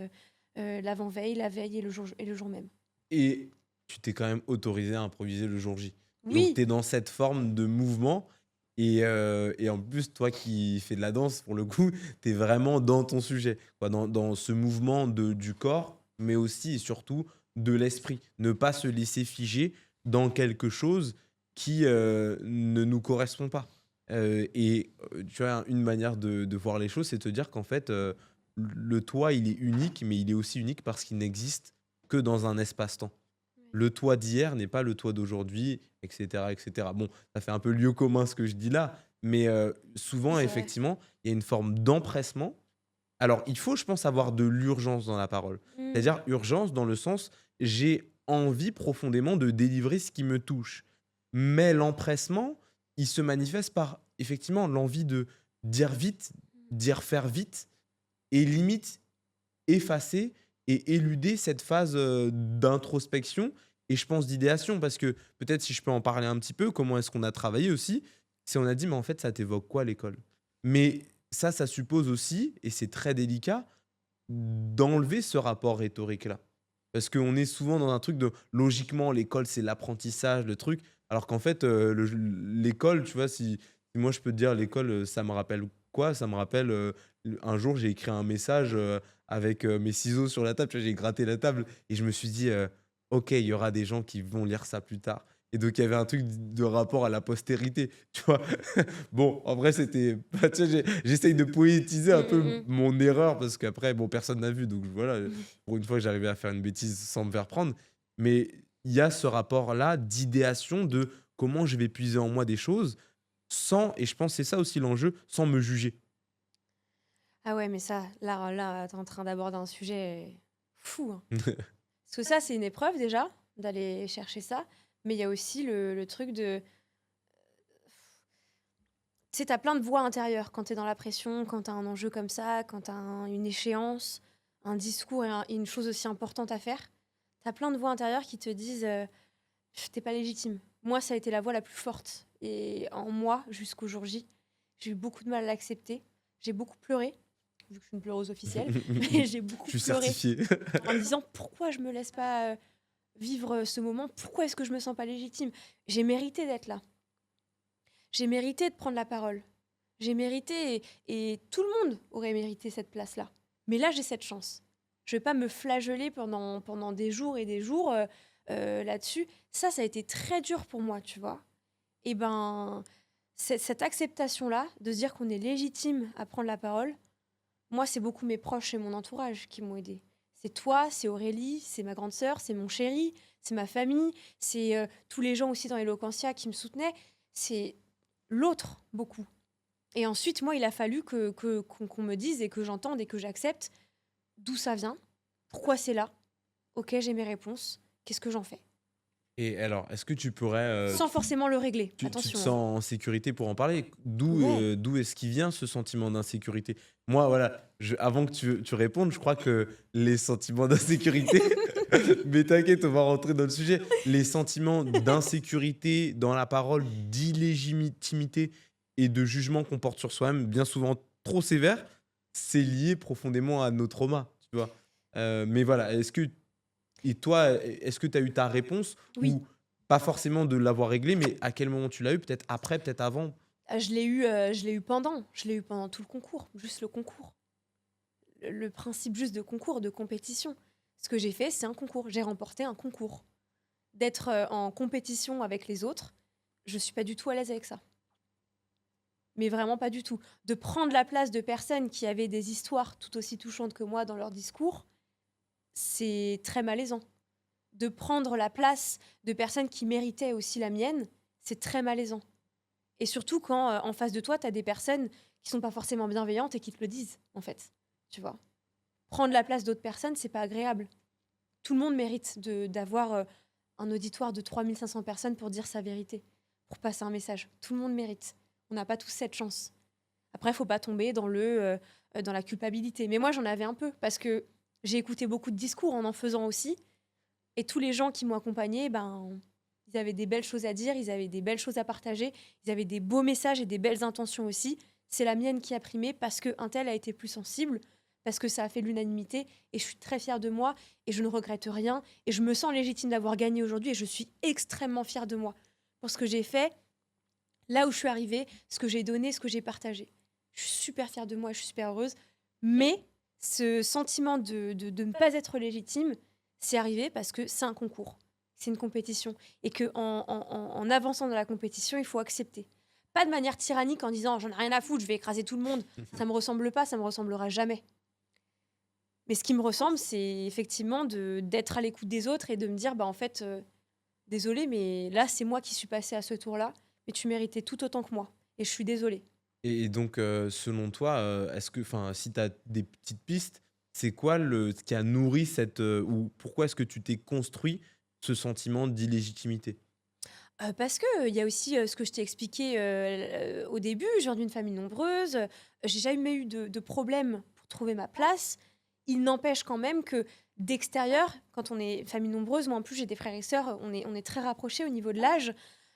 l'avant-veille, la veille et le jour même. Et tu t'es quand même autorisé à improviser le jour J. Donc, tu Oui, es dans cette forme de mouvement. Et en plus, toi qui fais de la danse, pour le coup, tu es vraiment dans ton sujet, quoi, dans ce mouvement du corps, mais aussi et surtout de l'esprit. Ne pas se laisser figer dans quelque chose qui ne nous correspond pas. Tu vois, une manière de voir les choses, c'est de te dire qu'en fait, le toi, il est unique, mais il est aussi unique parce qu'il n'existe que dans un espace-temps. Le toi d'hier n'est pas le toi d'aujourd'hui, etc., etc. Bon, ça fait un peu lieu commun ce que je dis là, mais souvent, c'est vrai. effectivement, il y a une forme d'empressement. Alors, il faut, je pense, avoir de l'urgence dans la parole. Mm. C'est-à-dire urgence dans le sens, j'ai envie profondément de délivrer ce qui me touche. Mais l'empressement, il se manifeste par, effectivement, l'envie de dire vite, dire faire vite, et limite effacer et éluder cette phase d'introspection et je pense d'idéation parce que peut-être si je peux en parler un petit peu, comment est-ce qu'on a travaillé aussi, c'est on a dit mais en fait ça t'évoque quoi l'école. Mais ça suppose aussi, et c'est très délicat, d'enlever ce rapport rhétorique-là. Parce qu'on est souvent dans un truc de logiquement l'école c'est l'apprentissage, le truc, alors qu'en fait l'école, tu vois, si moi je peux te dire l'école ça me rappelle quoi. Ça me rappelle un jour j'ai écrit un message avec mes ciseaux sur la table, tu vois, j'ai gratté la table et je me suis dit ok, il y aura des gens qui vont lire ça plus tard. Et donc il y avait un truc de rapport à la postérité, tu vois. Bon, en vrai, c'était. Bah, tu sais, j'essaye de poétiser un peu Mm, mon erreur parce qu'après, bon, personne n'a vu. Donc voilà, mm, mm. pour une fois, j'arrivais à faire une bêtise sans me faire prendre. Mais il y a ce rapport-là d'idéation de comment je vais puiser en moi des choses sans, et je pense que c'est ça aussi l'enjeu, sans me juger. Ah ouais, mais ça, là, t'es en train d'aborder un sujet fou, hein. Parce que ça, c'est une épreuve déjà, d'aller chercher ça. Mais il y a aussi le truc de... Tu sais, t'as plein de voix intérieures quand t'es dans la pression, quand t'as un enjeu comme ça, quand t'as une échéance, un discours et une chose aussi importante à faire. T'as plein de voix intérieures qui te disent t'es pas légitime. Moi, ça a été la voix la plus forte. Et en moi, jusqu'au jour J, j'ai eu beaucoup de mal à l'accepter. J'ai beaucoup pleuré, vu que je suis une pleureuse officielle, mais j'ai Je beaucoup suis pleuré certifié. en me disant pourquoi je me laisse pas vivre ce moment, pourquoi est-ce que je me sens pas légitime. J'ai mérité d'être là, j'ai mérité de prendre la parole, j'ai mérité et tout le monde aurait mérité cette place-là. Mais là, j'ai cette chance. Je vais pas me flageller pendant des jours et des jours là-dessus. Ça a été très dur pour moi, tu vois. Et ben, cette acceptation-là, de se dire qu'on est légitime à prendre la parole, moi, c'est beaucoup mes proches et mon entourage qui m'ont aidé. C'est toi, c'est Aurélie, c'est ma grande sœur, c'est mon chéri, c'est ma famille, c'est tous les gens aussi dans Eloquentia qui me soutenaient. C'est l'autre, beaucoup. Et ensuite, moi, il a fallu qu'on me dise et que j'entende et que j'accepte d'où ça vient, pourquoi c'est là. Ok, j'ai mes réponses. Qu'est-ce que j'en fais? Et alors, est-ce que tu pourrais Sans forcément le régler. tu te Attention, hein. sens en sécurité pour en parler. Ouais. D'où est-ce qu'il vient ce sentiment d'insécurité? Moi, voilà, avant que tu répondes, je crois que les sentiments d'insécurité, mais t'inquiète, on va rentrer dans le sujet. Les sentiments d'insécurité dans la parole, d'illégitimité et de jugement qu'on porte sur soi-même, bien souvent trop sévère, c'est lié profondément à nos traumas, tu vois. Mais voilà, et toi, est-ce que tu as eu ta réponse Oui, ou pas forcément de l'avoir réglé, mais à quel moment tu l'as eu? Peut-être après, peut-être avant? je l'ai eu pendant tout le concours, juste le concours. Le principe juste de concours, de compétition. Ce que j'ai fait, c'est un concours. J'ai remporté un concours. D'être en compétition avec les autres, je suis pas du tout à l'aise avec ça. mais vraiment pas du tout. De prendre la place de personnes qui avaient des histoires tout aussi touchantes que moi dans leur discours, c'est très malaisant. De prendre la place de personnes qui méritaient aussi la mienne, c'est très malaisant. Et surtout quand en face de toi, tu as des personnes qui sont pas forcément bienveillantes et qui te le disent, en fait. Tu vois. Prendre la place d'autres personnes, c'est pas agréable. Tout le monde mérite d'avoir un auditoire de 3500 personnes pour dire sa vérité, pour passer un message. Tout le monde mérite. On n'a pas tous cette chance. Après, il faut pas tomber dans la culpabilité. Mais moi, j'en avais un peu parce que j'ai écouté beaucoup de discours en faisant aussi. Et tous les gens qui m'ont accompagnée, ben, ils avaient des belles choses à dire, ils avaient des belles choses à partager, ils avaient des beaux messages et des belles intentions aussi. C'est la mienne qui a primé parce qu'un tel a été plus sensible, parce que ça a fait l'unanimité. Et je suis très fière de moi et je ne regrette rien. Et je me sens légitime d'avoir gagné aujourd'hui et je suis extrêmement fière de moi pour ce que j'ai fait, là où je suis arrivée, ce que j'ai donné, ce que j'ai partagé. Je suis super fière de moi, je suis super heureuse. Mais ce sentiment de ne pas être légitime, c'est arrivé parce que c'est un concours, c'est une compétition. Et qu'en avançant dans la compétition, il faut accepter. Pas de manière tyrannique en disant j'en ai rien à foutre, je vais écraser tout le monde. Ça me ressemble pas, ça me ressemblera jamais. Mais ce qui me ressemble, c'est effectivement d'être à l'écoute des autres et de me dire bah en fait, désolée, mais là c'est moi qui suis passée à ce tour-là, mais tu méritais tout autant que moi. Et je suis désolée. Et donc, selon toi, est-ce que, enfin, si tu as des petites pistes, c'est quoi ce qui a nourri ou pourquoi est-ce que tu t'es construit ce sentiment d'illégitimité? Parce qu'il y a aussi, ce que je t'ai expliqué, au début, je viens d'une famille nombreuse, j'ai jamais eu de problème pour trouver ma place. Il n'empêche quand même que d'extérieur, quand on est famille nombreuse, moi en plus j'ai des frères et sœurs, on est très rapprochés au niveau de l'âge,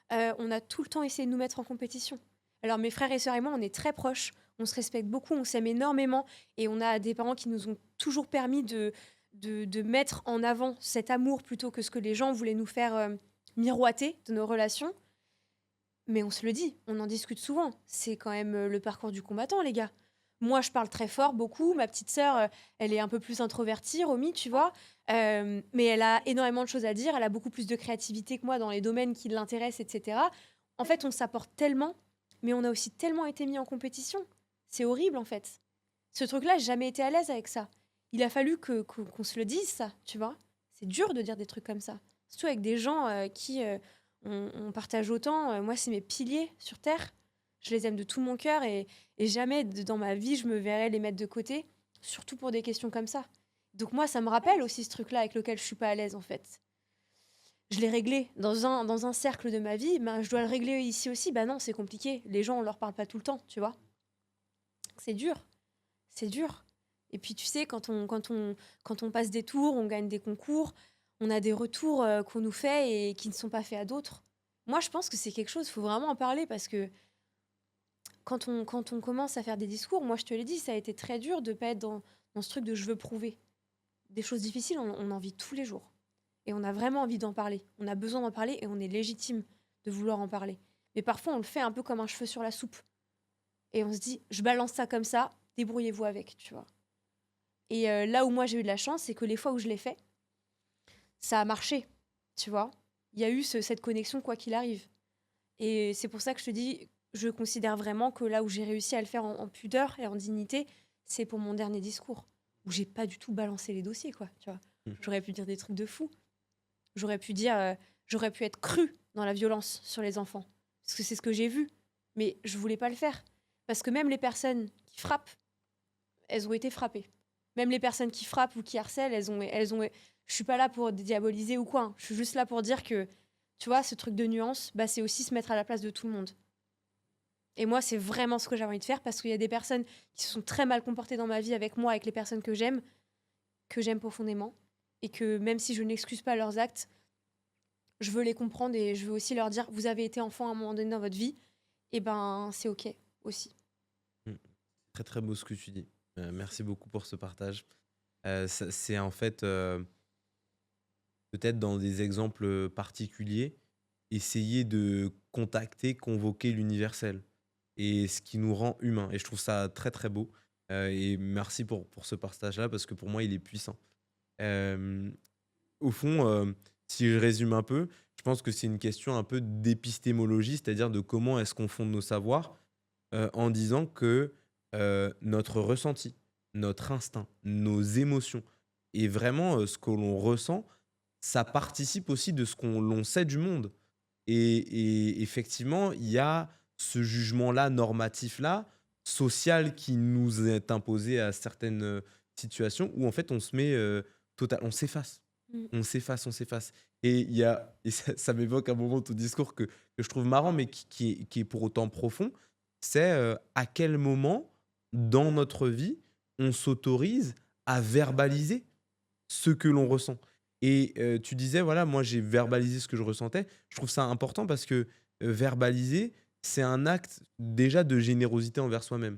on a tout le temps essayé de nous mettre en compétition. Alors mes frères et sœurs et moi, on est très proches, on se respecte beaucoup, on s'aime énormément et on a des parents qui nous ont toujours permis de mettre en avant cet amour plutôt que ce que les gens voulaient nous faire, miroiter de nos relations. Mais on se le dit, on en discute souvent. C'est quand même le parcours du combattant, les gars. Moi, je parle très fort, beaucoup. Ma petite sœur, elle est un peu plus introvertie, Romy, tu vois. Mais elle a énormément de choses à dire. Elle a beaucoup plus de créativité que moi dans les domaines qui l'intéressent, etc. En fait, on s'apporte tellement, mais on a aussi tellement été mis en compétition. C'est horrible, en fait. Ce truc-là, j'ai jamais été à l'aise avec ça. Il a fallu qu'on se le dise, ça, tu vois. C'est dur de dire des trucs comme ça. Surtout avec des gens qui on partage autant. Moi, c'est mes piliers sur Terre. Je les aime de tout mon cœur et jamais dans ma vie, je me verrais les mettre de côté, surtout pour des questions comme ça. Donc moi, ça me rappelle aussi ce truc-là avec lequel je suis pas à l'aise, en fait. Je l'ai réglé dans un cercle de ma vie, ben, je dois le régler ici aussi. Bah non, c'est compliqué. Les gens, on leur parle pas tout le temps, tu vois. C'est dur. C'est dur. Et puis, tu sais, quand on passe des tours, on gagne des concours, on a des retours qu'on nous fait et qui ne sont pas faits à d'autres. Moi, je pense que c'est quelque chose, il faut vraiment en parler parce que quand on commence à faire des discours, moi, je te l'ai dit, ça a été très dur de ne pas être dans ce truc de je veux prouver. Des choses difficiles, on en vit tous les jours. Et on a vraiment envie d'en parler. On a besoin d'en parler et on est légitime de vouloir en parler. Mais parfois, on le fait un peu comme un cheveu sur la soupe. Et on se dit, je balance ça comme ça, débrouillez-vous avec, tu vois. Et là où moi j'ai eu de la chance, c'est que les fois où je l'ai fait, ça a marché, tu vois. Il y a eu cette connexion quoi qu'il arrive. Et c'est pour ça que je te dis, je considère vraiment que là où j'ai réussi à le faire en pudeur et en dignité, c'est pour mon dernier discours, où j'ai pas du tout balancé les dossiers, quoi, tu vois. Mmh. J'aurais pu dire des trucs de fou. J'aurais pu être crue dans la violence sur les enfants. Parce que c'est ce que j'ai vu. Mais je voulais pas le faire. Parce que même les personnes qui frappent, elles ont été frappées. Même les personnes qui frappent ou qui harcèlent, je suis pas là pour diaboliser ou quoi, hein. Je suis juste là pour dire que, tu vois, ce truc de nuance, bah, c'est aussi se mettre à la place de tout le monde. Et moi, c'est vraiment ce que j'ai envie de faire parce qu'il y a des personnes qui se sont très mal comportées dans ma vie avec moi, avec les personnes que j'aime profondément. Et que même si je n'excuse pas leurs actes, je veux les comprendre et je veux aussi leur dire, vous avez été enfant à un moment donné dans votre vie, et ben c'est ok aussi. Mmh. Très, très beau ce que tu dis. Merci beaucoup pour ce partage. C'est en fait, peut-être dans des exemples particuliers, essayer de contacter, convoquer l'universel et ce qui nous rend humains. Et je trouve ça très, très beau. Et merci pour ce partage-là parce que pour moi, il est puissant. Hem, Au fond, si je résume un peu, je pense que c'est une question un peu d'épistémologie, c'est-à-dire de comment est-ce qu'on fonde nos savoirs. en disant que notre ressenti, notre instinct, nos émotions et vraiment ce que l'on ressent, ça participe aussi de ce qu'on l'on sait du monde. Et effectivement, il y a ce jugement-là, normatif-là, social qui nous est imposé à certaines situations où en fait on se met on s'efface. Mm. On s'efface, on s'efface. Et ça m'évoque un moment de ton discours que je trouve marrant, mais qui est pour autant profond. C'est à quel moment dans notre vie on s'autorise à verbaliser ce que l'on ressent. Et tu disais, voilà, moi j'ai verbalisé ce que je ressentais. Je trouve ça important parce que verbaliser, c'est un acte déjà de générosité envers soi-même.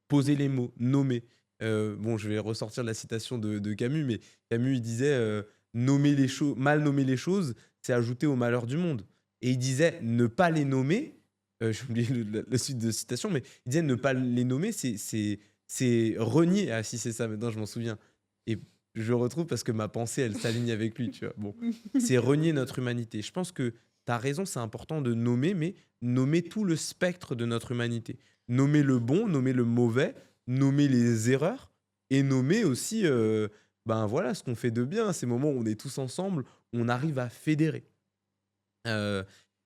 Poser les mots, nommer. Bon, je vais ressortir la citation de Camus, mais Camus, il disait nommer les choses, mal nommer les choses, c'est ajouter au malheur du monde. Et il disait ne pas les nommer, j'ai oublié la suite de citation, mais il disait ne pas les nommer, c'est renier. Ah, si, c'est ça, maintenant je m'en souviens. Et je le retrouve parce que ma pensée, elle s'aligne avec lui, tu vois. Bon, c'est renier notre humanité. Je pense que tu as raison, c'est important de nommer, mais nommer tout le spectre de notre humanité. Nommer le bon, nommer le mauvais, nommer les erreurs et nommer aussi ben voilà, ce qu'on fait de bien, ces moments où on est tous ensemble, on arrive à fédérer. Euh,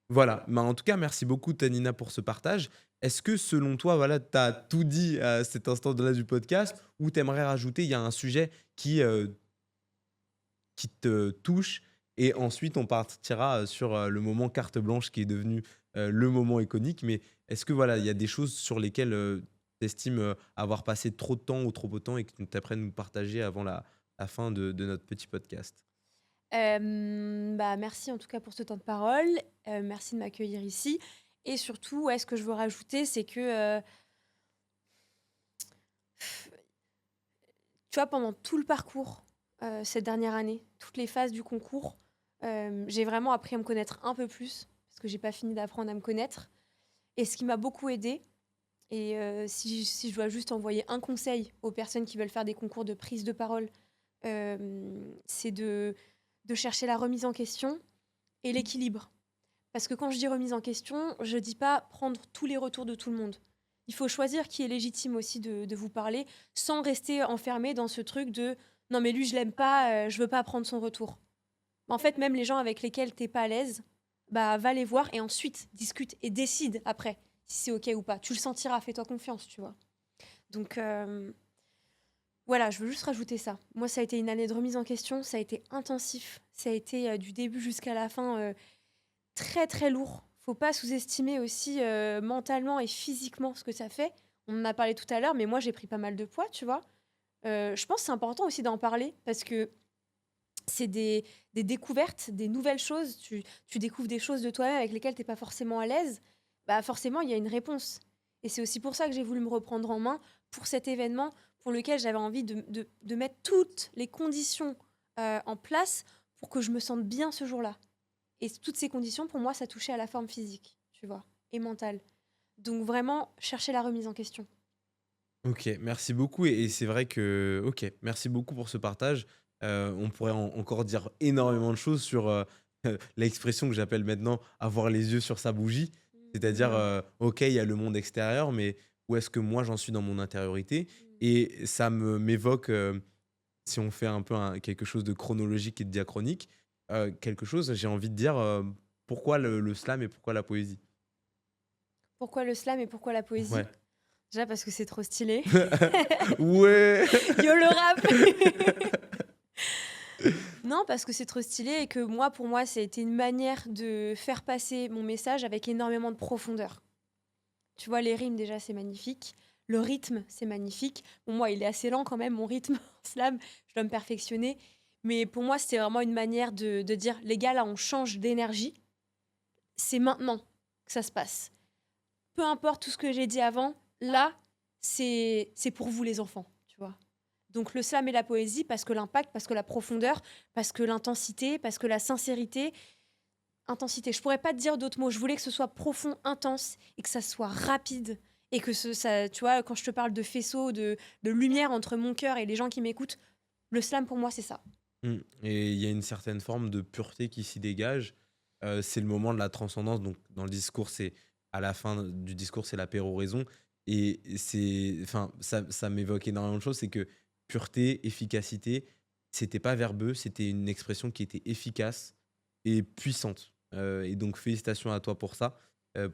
voilà, mais en tout cas, merci beaucoup Tanina pour ce partage. Est-ce que selon toi, voilà, tu as tout dit à cet instant-là du podcast ou tu aimerais rajouter, il y a un sujet qui te touche et ensuite on partira sur le moment carte blanche qui est devenu le moment iconique. Mais est-ce que voilà, il y a des choses sur lesquelles tu estimes avoir passé trop de temps ou trop peu de temps et que tu t'apprêtes à nous partager avant la fin de notre petit podcast? Bah, merci en tout cas pour ce temps de parole. Merci de m'accueillir ici. Et surtout, ouais, ce que je veux rajouter, c'est que, tu vois, pendant tout le parcours, cette dernière année, toutes les phases du concours, j'ai vraiment appris à me connaître un peu plus, parce que j'ai pas fini d'apprendre à me connaître. Et ce qui m'a beaucoup aidée, et si je dois juste envoyer un conseil aux personnes qui veulent faire des concours de prise de parole, c'est de chercher la remise en question et l'équilibre. Parce que quand je dis remise en question, je dis pas prendre tous les retours de tout le monde. Il faut choisir qui est légitime aussi de vous parler sans rester enfermé dans ce truc de non mais lui je l'aime pas, je veux pas prendre son retour. En fait, même les gens avec lesquels t'es pas à l'aise, bah va les voir et ensuite discute et décide après si c'est ok ou pas. Tu le sentiras, fais-toi confiance, tu vois. Donc voilà, je veux juste rajouter ça. Moi, ça a été une année de remise en question, ça a été intensif, ça a été du début jusqu'à la fin très très lourd. Faut pas sous-estimer aussi mentalement et physiquement ce que ça fait. On en a parlé tout à l'heure, mais moi j'ai pris pas mal de poids, tu vois. Je pense que c'est important aussi d'en parler parce que c'est des découvertes, des nouvelles choses. Tu découvres des choses de toi-même avec lesquelles tu n'es pas forcément à l'aise. Bah forcément, il y a une réponse. Et c'est aussi pour ça que j'ai voulu me reprendre en main pour cet événement pour lequel j'avais envie de mettre toutes les conditions en place pour que je me sente bien ce jour-là. Et toutes ces conditions, pour moi, ça touchait à la forme physique, tu vois, et mentale. Donc vraiment, chercher la remise en question. Ok, merci beaucoup. Et c'est vrai que, ok, merci beaucoup pour ce partage. On pourrait encore dire énormément de choses sur l'expression que j'appelle maintenant avoir les yeux sur sa bougie. C'est-à-dire, ok, il y a le monde extérieur, mais où est-ce que moi j'en suis dans mon intériorité? Et ça m'évoque, si on fait un peu quelque chose de chronologique et de diachronique, quelque chose, j'ai envie de dire, pourquoi le slam et pourquoi la poésie? Pourquoi le slam et pourquoi la poésie? Ouais. Déjà parce que c'est trop stylé. Ouais. Yo le rap. Non, parce que c'est trop stylé et que moi, pour moi, ça a été une manière de faire passer mon message avec énormément de profondeur. Tu vois, les rimes, déjà, c'est magnifique. Le rythme, c'est magnifique. Bon, moi, il est assez lent quand même, mon rythme en slam. Je dois me perfectionner. Mais pour moi, c'était vraiment une manière de dire, les gars, là, on change d'énergie. C'est maintenant que ça se passe. Peu importe tout ce que j'ai dit avant, là, c'est pour vous, les enfants, tu vois. Donc le slam et la poésie, parce que l'impact, parce que la profondeur, parce que l'intensité, parce que la sincérité. Intensité, je pourrais pas te dire d'autres mots. Je voulais que ce soit profond, intense et que ça soit rapide. Et que ça, tu vois, quand je te parle de faisceau, de lumière entre mon cœur et les gens qui m'écoutent, le slam pour moi, c'est ça. Et il y a une certaine forme de pureté qui s'y dégage. C'est le moment de la transcendance. Donc, dans le discours, c'est à la fin du discours, c'est la péroraison. Et enfin, ça m'évoque énormément de choses. C'est que pureté, efficacité, c'était pas verbeux, c'était une expression qui était efficace et puissante. Et donc, félicitations à toi pour ça,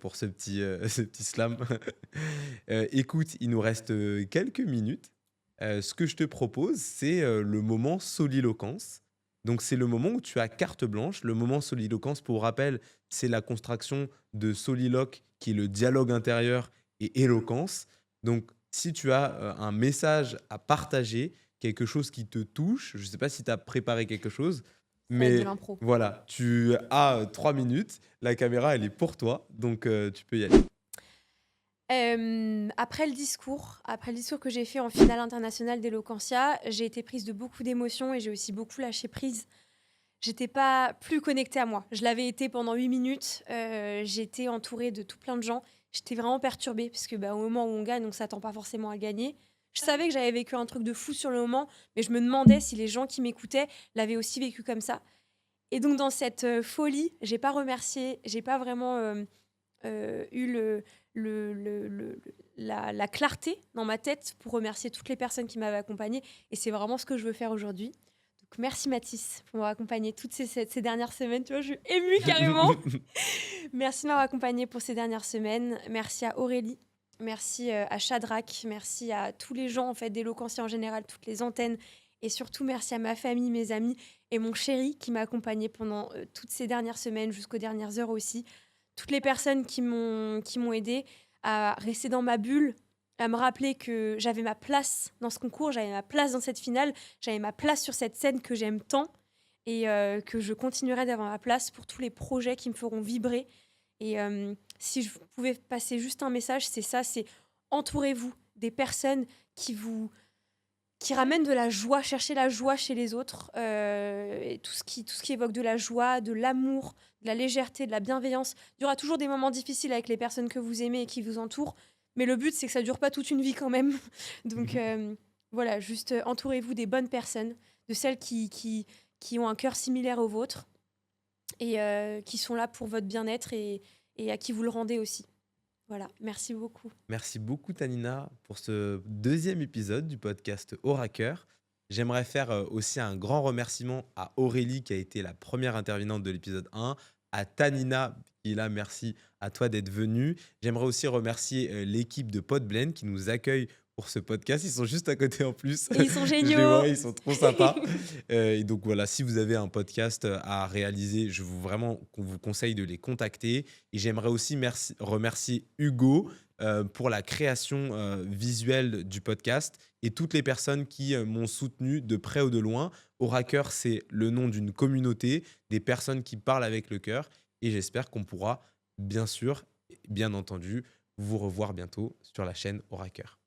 pour ce petit, ce petit slam. Écoute, il nous reste quelques minutes. Ce que je te propose, c'est le moment soliloquence. Donc, c'est le moment où tu as carte blanche. Le moment soliloquence, pour rappel, c'est la contraction de soliloque, qui est le dialogue intérieur, et éloquence. Donc, si tu as un message à partager, quelque chose qui te touche, je ne sais pas si tu as préparé quelque chose, Ça va être de mais l'impro. voilà, tu as 3 minutes. La caméra, elle est pour toi. Donc, tu peux y aller. Après le discours que j'ai fait en finale internationale d'Eloquentia, j'ai été prise de beaucoup d'émotions et j'ai aussi beaucoup lâché prise. J'étais pas plus connectée à moi. Je l'avais été pendant 8 minutes. J'étais entourée de tout plein de gens. J'étais vraiment perturbée parce que au moment où on gagne, on s'attend pas forcément à gagner. Je savais que j'avais vécu un truc de fou sur le moment, mais je me demandais si les gens qui m'écoutaient l'avaient aussi vécu comme ça. Et donc dans cette folie, j'ai pas remercié, j'ai pas vraiment eu la clarté dans ma tête pour remercier toutes les personnes qui m'avaient accompagnée. Et c'est vraiment ce que je veux faire aujourd'hui. Donc merci Mathis pour m'avoir accompagnée toutes ces dernières semaines. Tu vois, je suis émue carrément. Merci de m'avoir accompagnée pour ces dernières semaines. Merci à Aurélie. Merci à Shadrach. Merci à tous les gens en fait d'Eloquentia en général, toutes les antennes. Et surtout, merci à ma famille, mes amis et mon chéri qui m'a accompagnée pendant toutes ces dernières semaines, jusqu'aux dernières heures aussi. Toutes les personnes qui m'ont aidée à rester dans ma bulle, à me rappeler que j'avais ma place dans ce concours, j'avais ma place dans cette finale, j'avais ma place sur cette scène que j'aime tant et que je continuerai d'avoir ma place pour tous les projets qui me feront vibrer. Et si je pouvais passer juste un message, c'est ça, c'est entourez-vous des personnes qui ramènent de la joie, chercher la joie chez les autres, et tout ce qui évoque de la joie, de l'amour, de la légèreté, de la bienveillance. Il y aura toujours des moments difficiles avec les personnes que vous aimez et qui vous entourent, mais le but, c'est que ça dure pas toute une vie quand même. Donc voilà, juste entourez-vous des bonnes personnes, de celles qui ont un cœur similaire au vôtre et qui sont là pour votre bien-être et à qui vous le rendez aussi. Voilà, merci beaucoup. Merci beaucoup, Tanina, pour ce deuxième épisode du podcast Orateur. J'aimerais faire aussi un grand remerciement à Aurélie, qui a été la première intervenante de l'épisode 1, à Tanina, qui est là, merci à toi d'être venue. J'aimerais aussi remercier l'équipe de Podblend qui nous accueille pour ce podcast. Ils sont juste à côté en plus. Et ils sont Je les géniaux. vois, ils sont trop sympas. Et donc voilà, si vous avez un podcast à réaliser, je vous vraiment qu'on vous conseille de les contacter. Et j'aimerais aussi remercier Hugo pour la création visuelle du podcast et toutes les personnes qui m'ont soutenu de près ou de loin. Orateur, c'est le nom d'une communauté, des personnes qui parlent avec le cœur. Et j'espère qu'on pourra, bien sûr, bien entendu, vous revoir bientôt sur la chaîne Orateur.